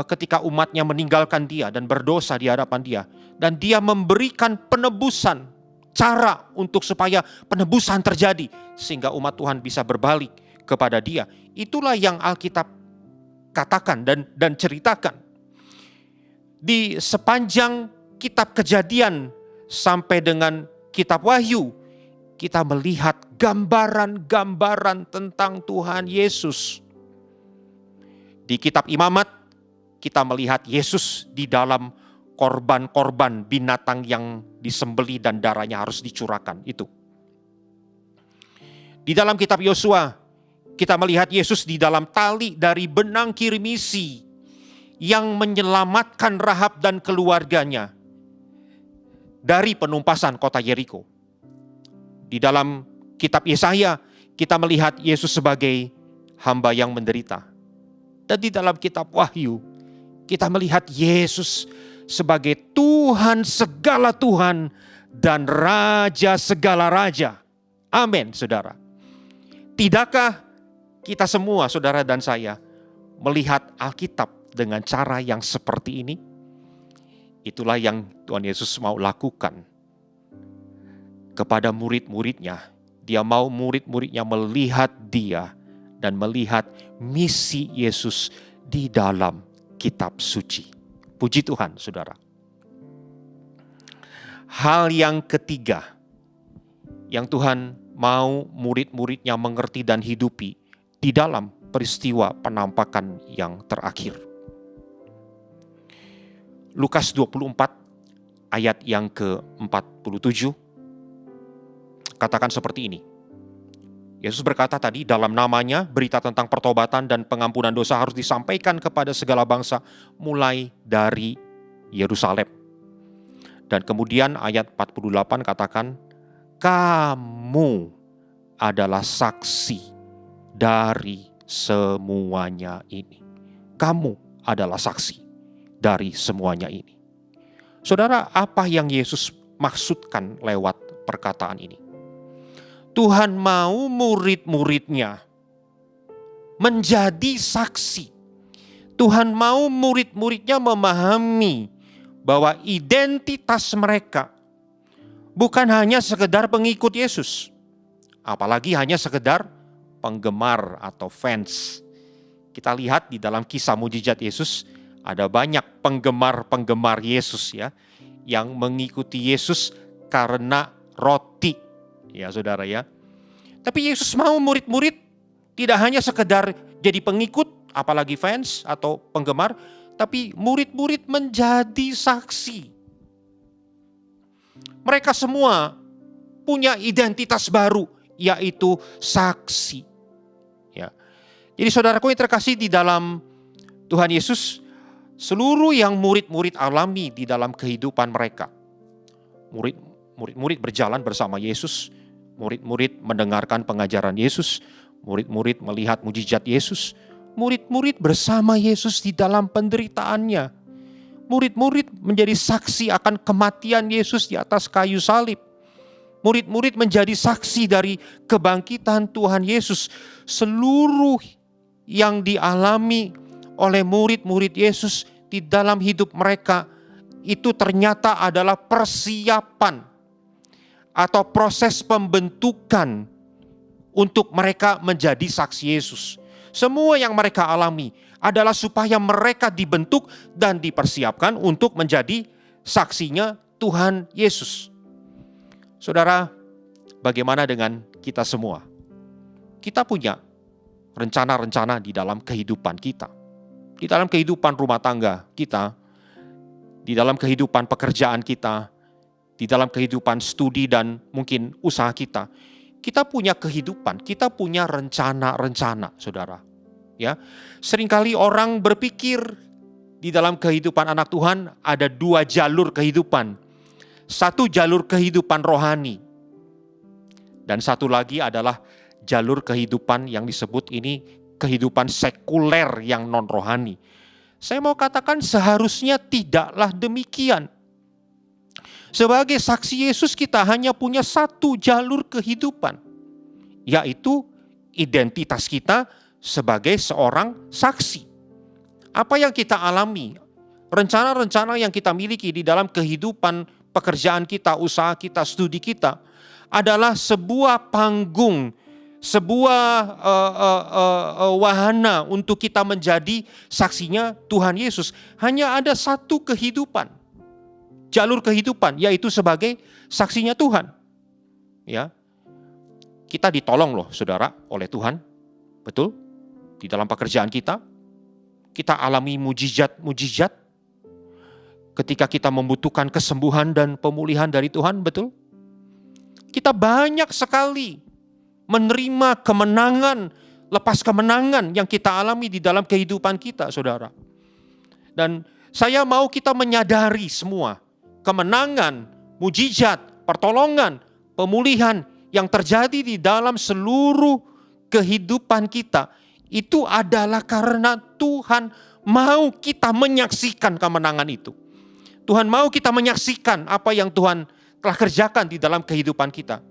ketika umatnya meninggalkan Dia dan berdosa di hadapan Dia. Dan Dia memberikan penebusan, cara untuk supaya penebusan terjadi sehingga umat Tuhan bisa berbalik kepada Dia. Itulah yang Alkitab katakan dan ceritakan. Di sepanjang kitab Kejadian sampai dengan kitab Wahyu, kita melihat gambaran-gambaran tentang Tuhan Yesus. Di kitab Imamat, kita melihat Yesus di dalam korban-korban binatang yang disembelih dan darahnya harus dicurahkan itu. Di dalam kitab Yosua, kita melihat Yesus di dalam tali dari benang kirmisi yang menyelamatkan Rahab dan keluarganya dari penumpasan kota Yeriko. Di dalam kitab Yesaya, kita melihat Yesus sebagai hamba yang menderita. Dan di dalam kitab Wahyu, kita melihat Yesus sebagai Tuhan segala Tuhan dan Raja segala Raja. Amin, saudara. Tidakkah kita semua, saudara dan saya, melihat Alkitab dengan cara yang seperti ini? Itulah yang Tuhan Yesus mau lakukan kepada murid-muridnya Dia mau murid-muridnya melihat dia dan melihat misi Yesus di dalam kitab suci. Puji Tuhan, saudara. Hal yang ketiga yang Tuhan mau murid-muridnya mengerti dan hidupi di dalam peristiwa penampakan yang terakhir. Lukas 24 ayat yang ke-47 katakan seperti ini. Yesus berkata tadi, dalam namanya berita tentang pertobatan dan pengampunan dosa harus disampaikan kepada segala bangsa mulai dari Yerusalem. Dan kemudian ayat 48 katakan, kamu adalah saksi dari semuanya ini. Kamu adalah saksi dari semuanya ini. Saudara, apa yang Yesus maksudkan lewat perkataan ini? Tuhan mau murid-muridnya menjadi saksi. Tuhan mau murid-muridnya memahami bahwa identitas mereka bukan hanya sekedar pengikut Yesus, apalagi hanya sekedar penggemar atau fans. Kita lihat di dalam kisah mujizat Yesus, ada banyak penggemar-penggemar Yesus ya, yang mengikuti Yesus karena roti, ya saudara ya. Tapi Yesus mau murid-murid tidak hanya sekedar jadi pengikut, apalagi fans atau penggemar, tapi murid-murid menjadi saksi. Mereka semua punya identitas baru, yaitu saksi. Ya. Jadi saudaraku yang terkasih di dalam Tuhan Yesus, seluruh yang murid-murid alami di dalam kehidupan mereka. Murid-murid berjalan bersama Yesus, murid-murid mendengarkan pengajaran Yesus, murid-murid melihat mujizat Yesus, murid-murid bersama Yesus di dalam penderitaannya. Murid-murid menjadi saksi akan kematian Yesus di atas kayu salib. Murid-murid menjadi saksi dari kebangkitan Tuhan Yesus. Seluruh yang dialami oleh murid-murid Yesus di dalam hidup mereka itu ternyata adalah persiapan atau proses pembentukan untuk mereka menjadi saksi Yesus. Semua yang mereka alami adalah supaya mereka dibentuk dan dipersiapkan untuk menjadi saksinya Tuhan Yesus. Saudara, bagaimana dengan kita semua? Kita punya rencana-rencana di dalam kehidupan kita. Di dalam kehidupan rumah tangga kita, di dalam kehidupan pekerjaan kita, di dalam kehidupan studi dan mungkin usaha kita. Kita punya kehidupan, kita punya rencana-rencana, saudara. Ya, seringkali orang berpikir di dalam kehidupan anak Tuhan ada dua jalur kehidupan. Satu jalur kehidupan rohani, dan satu lagi adalah jalur kehidupan yang disebut ini kehidupan sekuler yang non rohani. Saya mau katakan seharusnya tidaklah demikian. Sebagai saksi Yesus kita hanya punya satu jalur kehidupan, yaitu identitas kita sebagai seorang saksi. Apa yang kita alami, rencana-rencana yang kita miliki di dalam kehidupan pekerjaan kita, usaha kita, studi kita adalah sebuah panggung, sebuah wahana untuk kita menjadi saksinya Tuhan Yesus. Hanya ada satu kehidupan, jalur kehidupan, yaitu sebagai saksinya Tuhan. Ya, kita ditolong loh, saudara, oleh Tuhan, betul? Di dalam pekerjaan kita alami mujizat. Ketika kita membutuhkan kesembuhan dan pemulihan dari Tuhan, betul? Kita banyak sekali menerima kemenangan, lepas kemenangan yang kita alami di dalam kehidupan kita, saudara. Dan saya mau kita menyadari semua kemenangan, mujizat, pertolongan, pemulihan yang terjadi di dalam seluruh kehidupan kita, itu adalah karena Tuhan mau kita menyaksikan kemenangan itu. Tuhan mau kita menyaksikan apa yang Tuhan telah kerjakan di dalam kehidupan kita.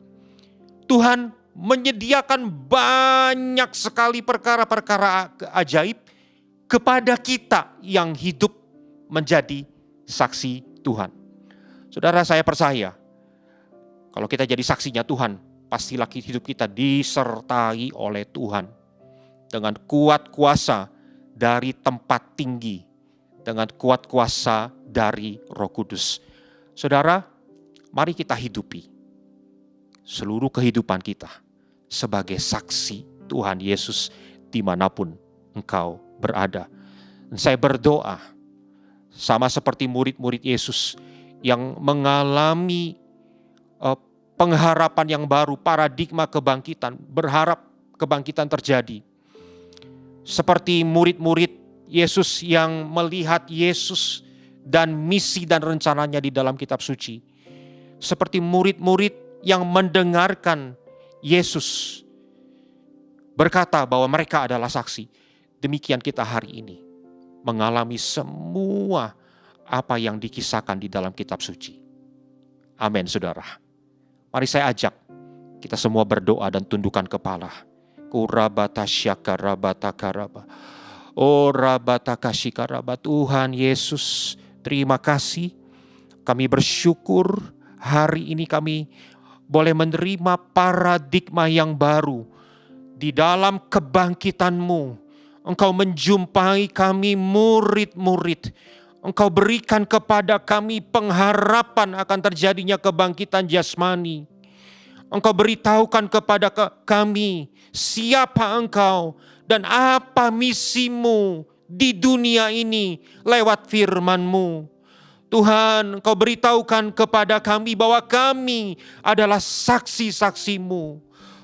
Tuhan menyediakan banyak sekali perkara-perkara ajaib kepada kita yang hidup menjadi saksi Tuhan. Saudara, saya percaya kalau kita jadi saksinya Tuhan, pastilah hidup kita disertai oleh Tuhan. Dengan kuat kuasa dari tempat tinggi, dengan kuat kuasa dari Roh Kudus. Saudara, mari kita hidupi seluruh kehidupan kita sebagai saksi Tuhan Yesus dimanapun engkau berada. Dan saya berdoa sama seperti murid-murid Yesus yang mengalami pengharapan yang baru, paradigma kebangkitan, berharap kebangkitan terjadi. Seperti murid-murid Yesus yang melihat Yesus dan misi dan rencananya di dalam kitab suci. Seperti murid-murid yang mendengarkan Yesus berkata bahwa mereka adalah saksi. Demikian kita hari ini mengalami semua apa yang dikisahkan di dalam kitab suci. Amin, saudara. Mari saya ajak kita semua berdoa dan tundukkan kepala. Kurabata syakarabata karaba. Oh rabata kashikaraba. Tuhan Yesus, terima kasih. Kami bersyukur hari ini kami boleh menerima paradigma yang baru. Di dalam kebangkitan-Mu, Engkau menjumpai kami murid-murid. Engkau berikan kepada kami pengharapan akan terjadinya kebangkitan jasmani. Engkau beritahukan kepada kami siapa Engkau dan apa misimu di dunia ini lewat firman-Mu. Tuhan, Engkau beritahukan kepada kami bahwa kami adalah saksi-saksi-Mu.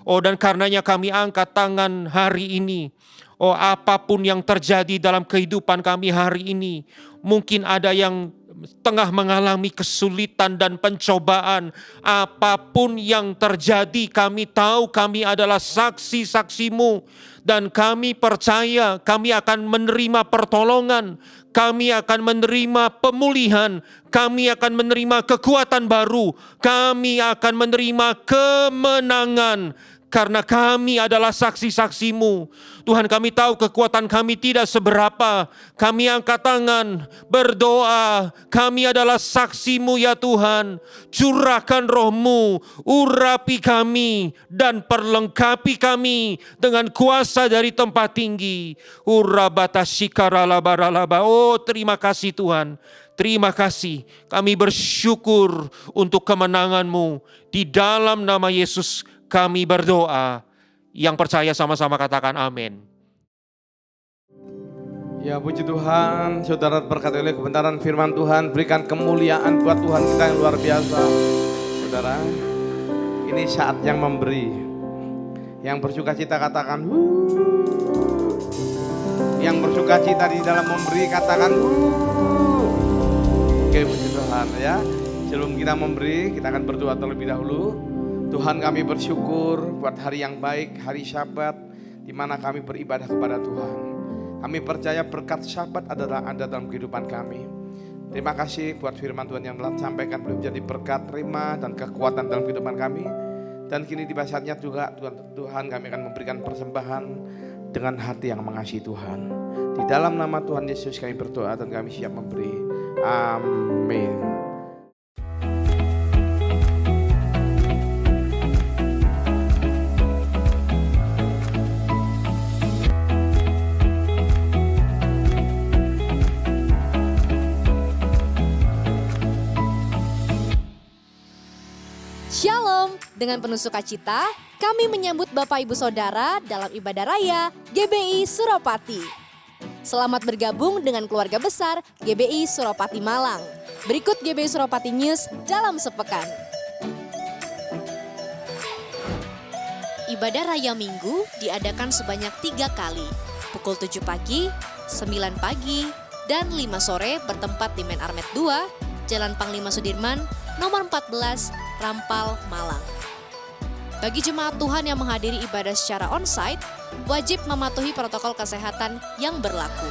Oh, dan karenanya kami angkat tangan hari ini. Oh, apapun yang terjadi dalam kehidupan kami hari ini. Mungkin ada yang tengah mengalami kesulitan dan pencobaan. Apapun yang terjadi, kami tahu kami adalah saksi-saksi-Mu. Dan kami percaya kami akan menerima pertolongan. Kami akan menerima pemulihan. Kami akan menerima kekuatan baru. Kami akan menerima kemenangan. Karena kami adalah saksi-saksi-Mu. Tuhan, kami tahu kekuatan kami tidak seberapa. Kami angkat tangan, berdoa. Kami adalah saksi-Mu ya Tuhan. Curahkan Roh-Mu, urapi kami dan perlengkapi kami dengan kuasa dari tempat tinggi. Urabata shikaralabaralaba. Oh, terima kasih Tuhan. Terima kasih. Kami bersyukur untuk kemenangan-Mu. Di dalam nama Yesus kami berdoa. Yang percaya sama-sama katakan amin. Ya puji Tuhan, saudara berkati oleh kebenaran firman Tuhan, berikan kemuliaan buat Tuhan kita yang luar biasa. Saudara, ini saat yang memberi. Yang bersuka cita katakan Yang bersuka cita di dalam memberi katakan Oke, puji Tuhan ya. Sebelum kita memberi, kita akan berdoa terlebih dahulu. Tuhan, kami bersyukur buat hari yang baik, hari Syabat, di mana kami beribadah kepada Tuhan. Kami percaya berkat Syabat adalah ada dalam kehidupan kami. Terima kasih buat firman Tuhan yang telah disampaikan, boleh menjadi berkat, terima, dan kekuatan dalam kehidupan kami. Dan kini tiba saatnya juga Tuhan kami akan memberikan persembahan dengan hati yang mengasihi Tuhan. Di dalam nama Tuhan Yesus kami berdoa dan kami siap memberi. Amin. Shalom, dengan penuh sukacita, kami menyambut Bapak Ibu Saudara dalam ibadah raya GBI Suropati. Selamat bergabung dengan keluarga besar GBI Suropati Malang. Berikut GBI Suropati News dalam sepekan. Ibadah Raya Minggu diadakan sebanyak 3 kali, pukul 7 pagi, 9 pagi, dan 5 sore bertempat di Men Armet 2, Jalan Panglima Sudirman, nomor 14, Rampal, Malang. Bagi jemaat Tuhan yang menghadiri ibadah secara onsite, wajib mematuhi protokol kesehatan yang berlaku.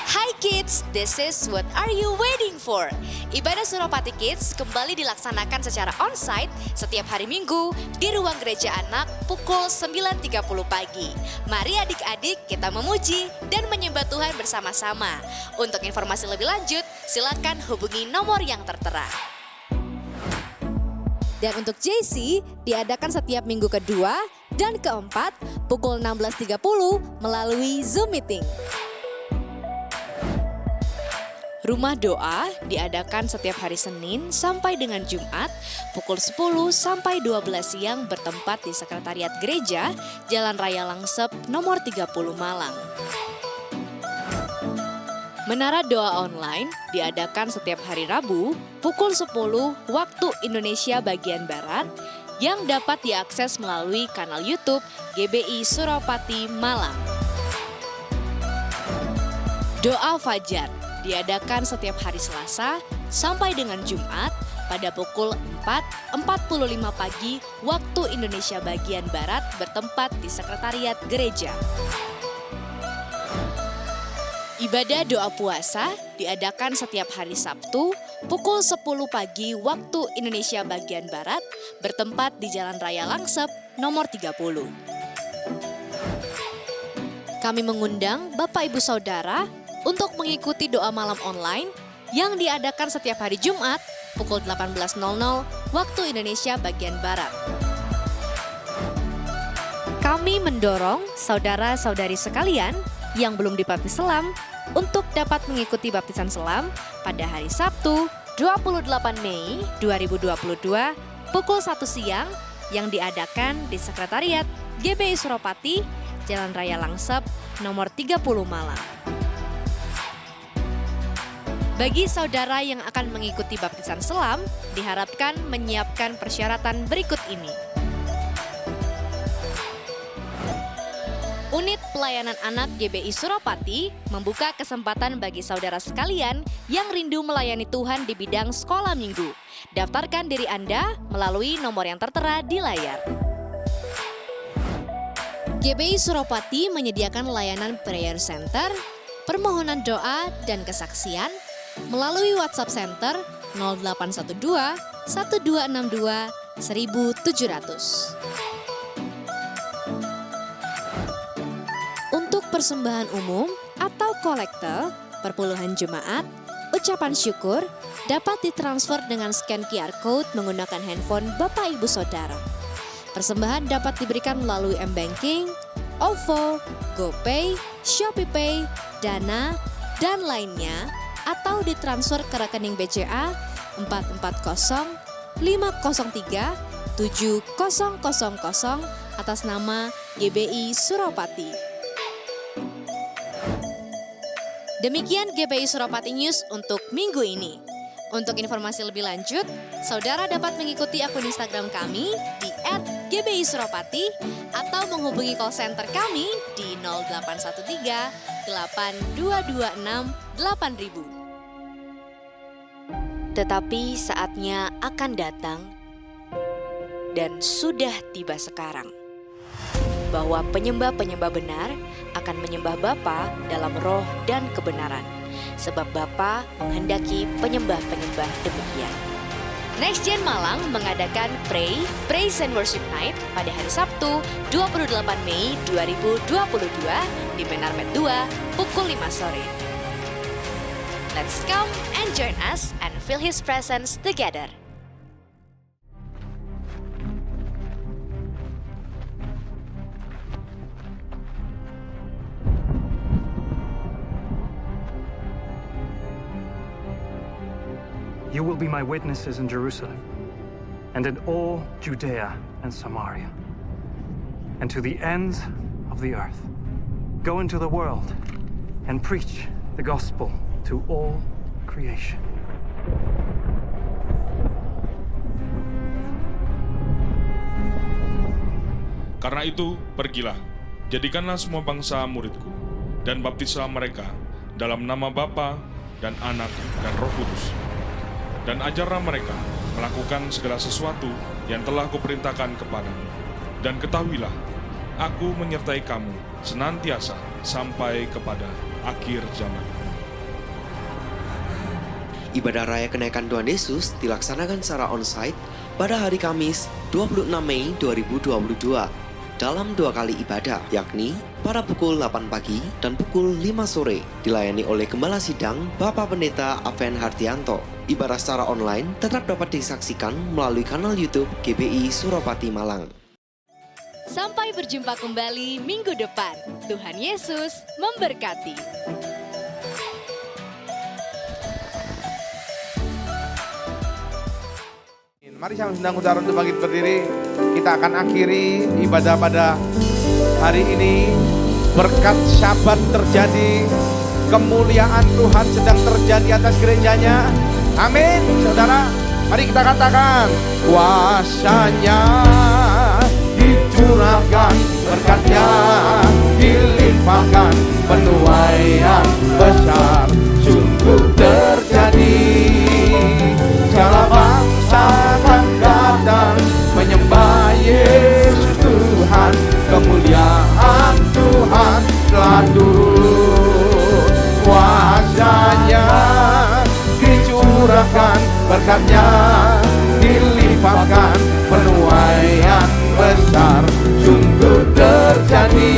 Hai kids, this is what are you waiting for? Ibadah Suropati Kids kembali dilaksanakan secara onsite setiap hari Minggu di ruang gereja anak pukul 9.30 pagi. Mari adik-adik kita memuji dan menyembah Tuhan bersama-sama. Untuk informasi lebih lanjut, silakan hubungi nomor yang tertera. Dan untuk JC diadakan setiap minggu kedua dan keempat pukul 16.30 melalui Zoom Meeting. Rumah doa diadakan setiap hari Senin sampai dengan Jumat pukul 10 sampai 12 siang bertempat di Sekretariat Gereja Jalan Raya Langsep nomor 30 Malang. Menara Doa Online diadakan setiap hari Rabu pukul 10 waktu Indonesia bagian Barat yang dapat diakses melalui kanal YouTube GBI Suropati Malang. Doa Fajar diadakan setiap hari Selasa sampai dengan Jumat pada pukul 4.45 pagi waktu Indonesia bagian Barat bertempat di Sekretariat Gereja. Ibadah doa puasa diadakan setiap hari Sabtu pukul 10 pagi waktu Indonesia bagian Barat bertempat di Jalan Raya Langsep nomor 30. Kami mengundang Bapak Ibu Saudara untuk mengikuti doa malam online yang diadakan setiap hari Jumat pukul 18.00 waktu Indonesia bagian Barat. Kami mendorong saudara-saudari sekalian yang belum dibaptis selam untuk dapat mengikuti baptisan selam pada hari Sabtu 28 Mei 2022 pukul 1 siang yang diadakan di Sekretariat GBI Suropati, Jalan Raya Langsep, nomor 30 Malang. Bagi saudara yang akan mengikuti baptisan selam, diharapkan menyiapkan persyaratan berikut ini. Unit Pelayanan Anak GBI Suropati membuka kesempatan bagi saudara sekalian yang rindu melayani Tuhan di bidang sekolah minggu. Daftarkan diri Anda melalui nomor yang tertera di layar. GBI Suropati menyediakan layanan prayer center, permohonan doa dan kesaksian melalui WhatsApp Center 0812 1262 1700. Untuk persembahan umum atau kolekte, perpuluhan jemaat, ucapan syukur dapat ditransfer dengan scan QR Code menggunakan handphone Bapak Ibu Saudara. Persembahan dapat diberikan melalui M-Banking, OVO, GoPay, ShopeePay, Dana, dan lainnya atau ditransfer ke rekening BCA 440 503 7000 atas nama GBI Suropati. Demikian GBI Suropati News untuk minggu ini. Untuk informasi lebih lanjut, saudara dapat mengikuti akun Instagram kami di @GBI-Suropati atau menghubungi call center kami di 0813 8226 8000. Tetapi saatnya akan datang dan sudah tiba sekarang bahwa penyembah-penyembah benar akan menyembah Bapa dalam roh dan kebenaran, sebab Bapa menghendaki penyembah-penyembah demikian. Next Gen Malang mengadakan Praise and Worship Night pada hari Sabtu 28 Mei 2022 di Menarmet 2 pukul 5 sore. Let's come and join us and feel His presence together. You will be my witnesses in Jerusalem, and in all Judea and Samaria, and to the ends of the earth. Go into the world and preach the gospel to all creation. Karena itu, pergilah, jadikanlah semua bangsa muridku, dan baptislah mereka dalam nama Bapa dan Anak dan Roh Kudus. Dan ajarlah mereka melakukan segala sesuatu yang telah kuperintahkan kepadamu. Dan ketahuilah, aku menyertai kamu senantiasa sampai kepada akhir zaman. Ibadah Raya Kenaikan Tuhan Yesus dilaksanakan secara on-site pada hari Kamis 26 Mei 2022 dalam 2 kali ibadah, yakni pada pukul 8 pagi dan pukul 5 sore, dilayani oleh Gembala Sidang Bapak Pendeta Aven Hardianto. Ibadah secara online tetap dapat disaksikan melalui kanal YouTube GBI Suropati Malang. Sampai berjumpa kembali minggu depan. Tuhan Yesus memberkati. Mari saya undang saudara untuk bangkit berdiri. Kita akan akhiri ibadah pada hari ini. Berkat Syabat terjadi, kemuliaan Tuhan sedang terjadi atas gerejanya. Amin. Saudara, mari kita katakan, kuasanya dicurahkan, berkatnya dilimpahkan, penuaian besar sungguh terjadi. Segala bangsa akan datang menyembah Yesus Tuhan, kemuliaan Tuhan telah turun. Kuasanya dicurahkan, berkatnya dilimpahkan, penuaian besar sungguh terjadi.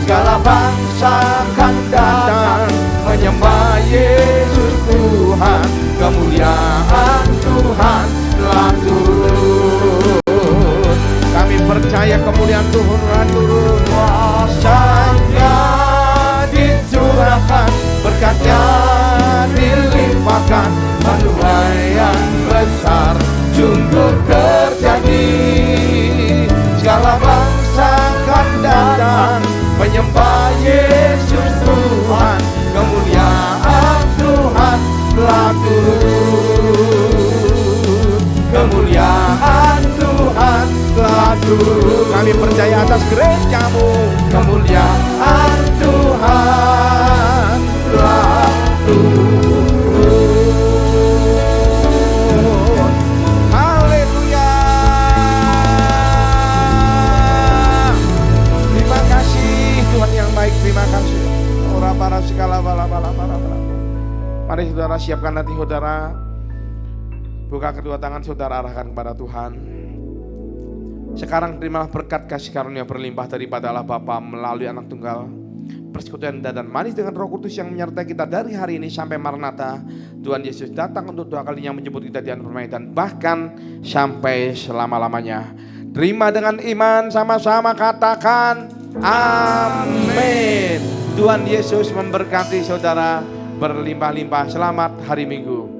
Segala bangsa akan datang menyembah Yesus Tuhan, kemuliaan Tuhan telah turun. Kami percaya kemuliaan Tuhan turun. Kuasanya dicurahkan, berkatnya dilimpahkan, penuaian besar sungguh terjadi. Segala bangsa akan datang menyembah Yesus Tuhan, kemuliaan Tuhan telah turun. Kemuliaan Tuhan telah turun. Kami percaya atas gerejamu, kemuliaan Tuhan telah turun. Haleluya. Terima kasih Tuhan yang baik, terima kasih. Ora para segala bala. Mari saudara siapkan hati saudara. Buka kedua tangan saudara, arahkan kepada Tuhan. Sekarang terimalah berkat kasih karunia berlimpah daripada Allah Bapa melalui Anak Tunggal, persekutuan dan manis dengan Roh Kudus yang menyertai kita dari hari ini sampai Maranatha. Tuhan Yesus datang untuk 2 kalinya menjemput kita di anugerah permainan, bahkan sampai selama-lamanya. Terima dengan iman, sama-sama katakan amin. Tuhan Yesus memberkati saudara berlimpah-limpah. Selamat hari Minggu.